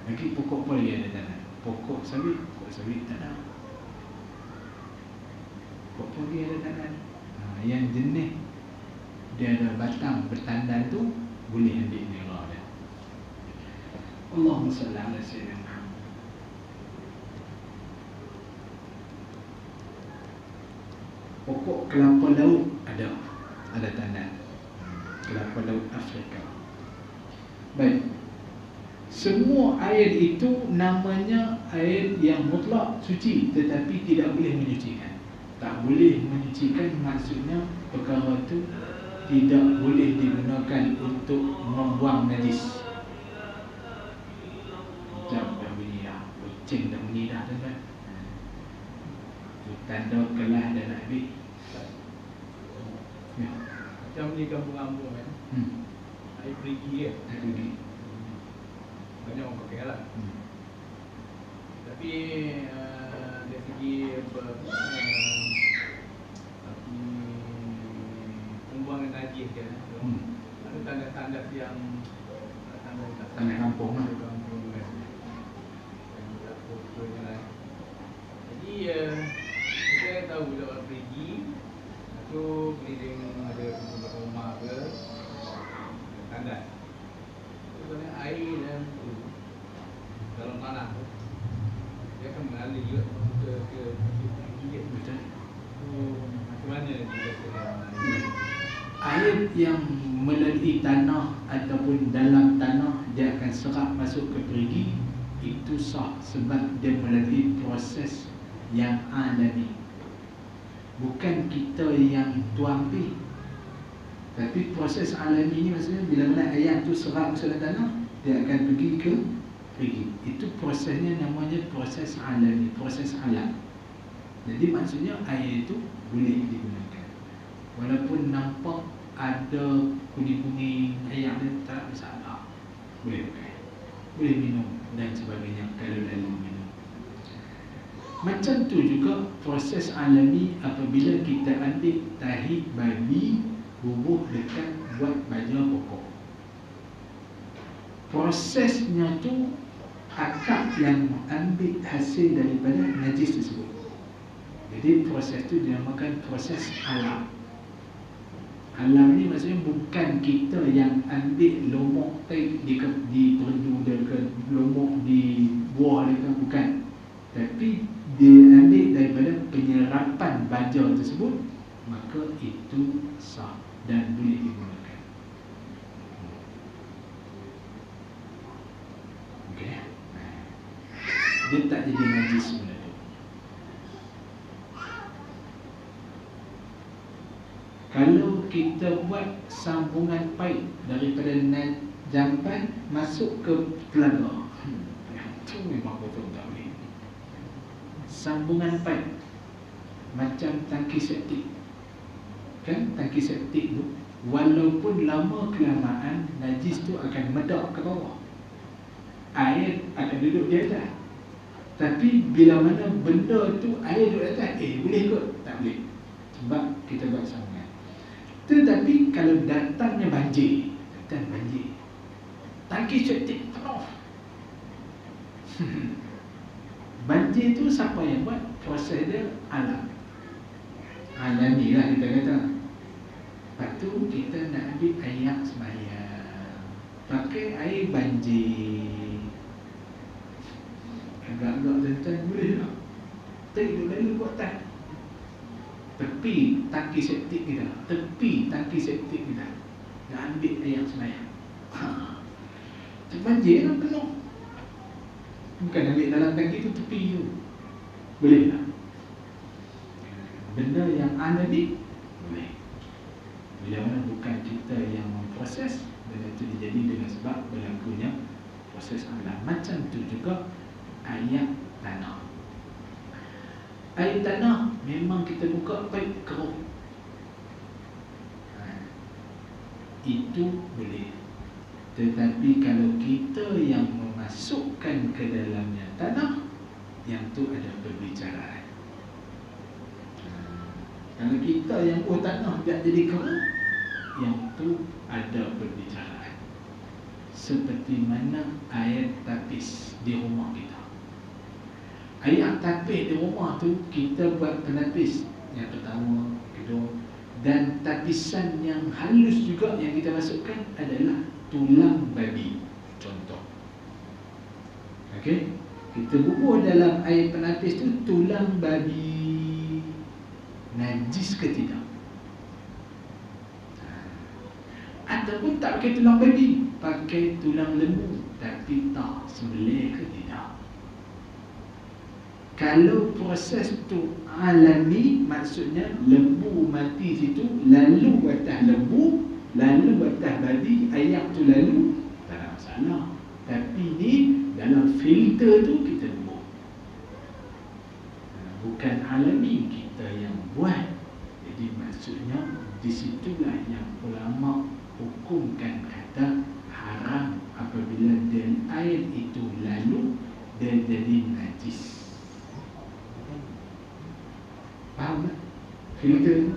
Lagi pokok apa lagi ada tandan? Pokok sawit tak ada. Pokok apa lagi ada tandan? Yang jenis dia ada batang bertandan tu boleh ambil nera dia. Allahumma salli ala sayyidina Muhammad. Pokok kelapa laut ada tandan. Kelapa laut Afrika. Baik. Semua air itu namanya air yang mutlak suci, tetapi tidak boleh menyucikan. Tak boleh menyucikan maksudnya perkara itu tidak boleh digunakan untuk membuang najis. Jam dah bunyi dah, kucing dah bunyi dah, tuan-tuan. Tanda kelas dah nak habis. Macam ni kampung-kampung kan, air perigi kan, Air perigi. banyak orang pakai lah. Tapi dari segi pembuangan najis kan, ada tanda-tanda yang Tanda kampung lah. Jadi kita tahu bila orang pergi tu keliling ada rumah ke tandas. Sebenarnya air dan dalam tanah tu dia akan mengalir juga ke gigit. Betul. Macam mana dia Air yang melalui tanah ataupun dalam tanah dia akan serap masuk ke perigi, itu sah sebab dia melalui proses yang alami. Bukan kita yang tuampi, tapi proses alami ni maksudnya bila mana air tu serap ke dalam tanah, dia akan pergi ke perigi. Itu prosesnya namanya proses alami, proses alam. Jadi maksudnya air itu boleh digunakan. Walaupun nampak ada kuning-kuning air dia, tak masalah, boleh pakai, boleh minum dan sebagainya kalau lalu minum. Macam tu juga proses alami apabila kita ambil tahi babi bubuh dekat buat baja pokok. Prosesnya tu akak yang ambil hasil daripada najis tersebut. Jadi proses tu dinamakan proses alam. Alam ni maksudnya bukan kita yang ambil lomok di perdu dia ke, lomok di buah dia ke, bukan. Tapi dia ambil daripada penyerapan baja tersebut, maka itu sah dan boleh digunakan. Okey. Dia tak jadi najis benda tu. Kalau kita buat sambungan paip daripada jampan masuk ke telaga, itu memang betul tak boleh. Sambungan paip macam tangki septik, kan? Tangki septik tu walaupun lama kelamaan najis tu akan medak ke bawah, air akan duduk di atas. Tapi bila mana benda tu air duduk di atas, boleh kot? Tak boleh, sebab kita buat sambungan. Tetapi kalau datangnya banjir, tangki septik penuh, banjir tu siapa yang buat? Proses dia alam, alami lah kita kata. Lepas tu kita nak ambil air sembahyang, pakai air banjir, agak-agak jantan boleh tak? Tak duduk lalu buat tak? Tepi tangki septik kita, nak ambil air sembahyang, banjir lah penuh. Bukan ambil dalam tangki tu, tepi tu, boleh tak? Benda yang alami boleh. Bila mana bukan kita yang memproses, benda itu dijadi dengan sebab berlakunya proses alam. Macam tu juga air tanah. Air tanah memang kita buka paip keruh, itu boleh. Tetapi kalau kita yang memasukkan ke dalamnya tanah, yang tu ada perbicaraan. Kalau kita yang tanah tak jadi keruh, yang tu ada perbicaraan. Seperti mana air tapis di rumah kita. Air tapis di rumah tu kita buat penapis yang pertama, kedua, dan tapisan yang halus juga yang kita masukkan adalah tulang babi, contoh. Okey, kita bubuh dalam air penapis tu tulang babi, najis ke tidak? Ataupun tak pakai tulang babi, pakai tulang lembu, tapi tak sembelih ke tidak? Kalau proses tu alami, maksudnya lembu mati situ, lalu atas lembu, lalu atas babi, ayam tu lalu, tak ada masalah. Tapi ni dalam filter tu kita bubuh, bukan alami, kita yang buat. Jadi maksudnya disitulah yang ulama hukumkan kata haram apabila dan air itu lalu dan jadi najis. Faham tak? Filter tu,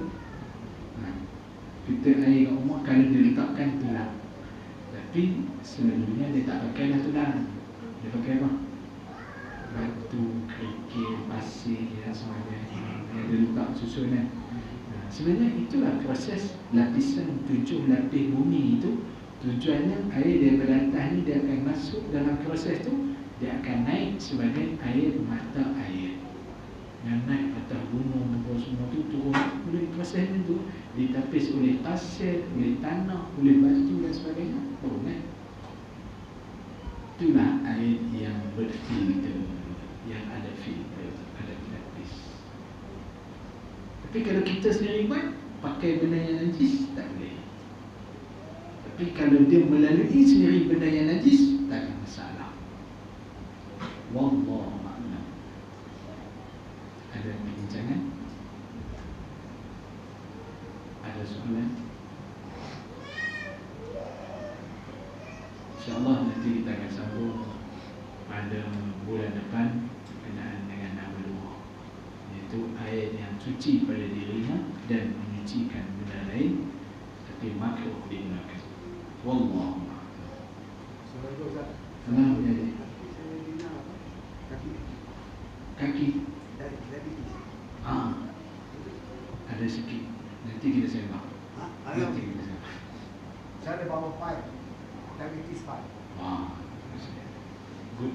filter air kat rumah kalau dia letakkan tulang, tapi selalunya dia tak pakai lah tulang. Dia pakai apa? Batu, kerikil, pasir dan sebagainya. Dia letak susunan. Sebenarnya itulah proses lapisan 7 lapis bumi itu. Tujuannya air daripada atas ni dia akan masuk dalam proses tu, dia akan naik sebagai air mata air. Yang naik atas gunung semua tu turun oleh proses itu, ditapis oleh pasir, oleh tanah, oleh batu dan sebagainya, baru naik. Itulah ayat yang berfilter, yang ada filter, ada lapis. Tapi kalau kita sendiri buat, pakai benda yang najis, tak boleh. Tapi kalau dia melalui sendiri benda yang najis, tak ada masalah. Wallahu a'lam. Ada perbincangan? Ada soalan? InsyaAllah nanti kita akan sambung pada bulan depan berkenaan dengan al-wudu, iaitu air yang suci pada dirinya dan menyucikan benda lain, tapi makruh digunakan. Wallahu a'lam. Kenapa jadi? Kaki. Ada sikit. Nanti kita sembang. Nanti kita sembang. Saya ada bawa pipe, diabetes pipe. Good.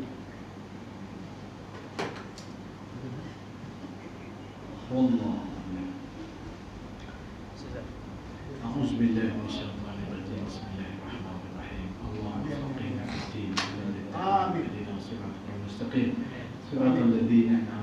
Wallahu a'lam. أعوذ بالله من الشيطان الرجيم. بسم الله الرحمن الرحيم. اللهم فقهنا في الدين وسدد الدين واهدنا صراطك المستقيم صراط الذين أنعمت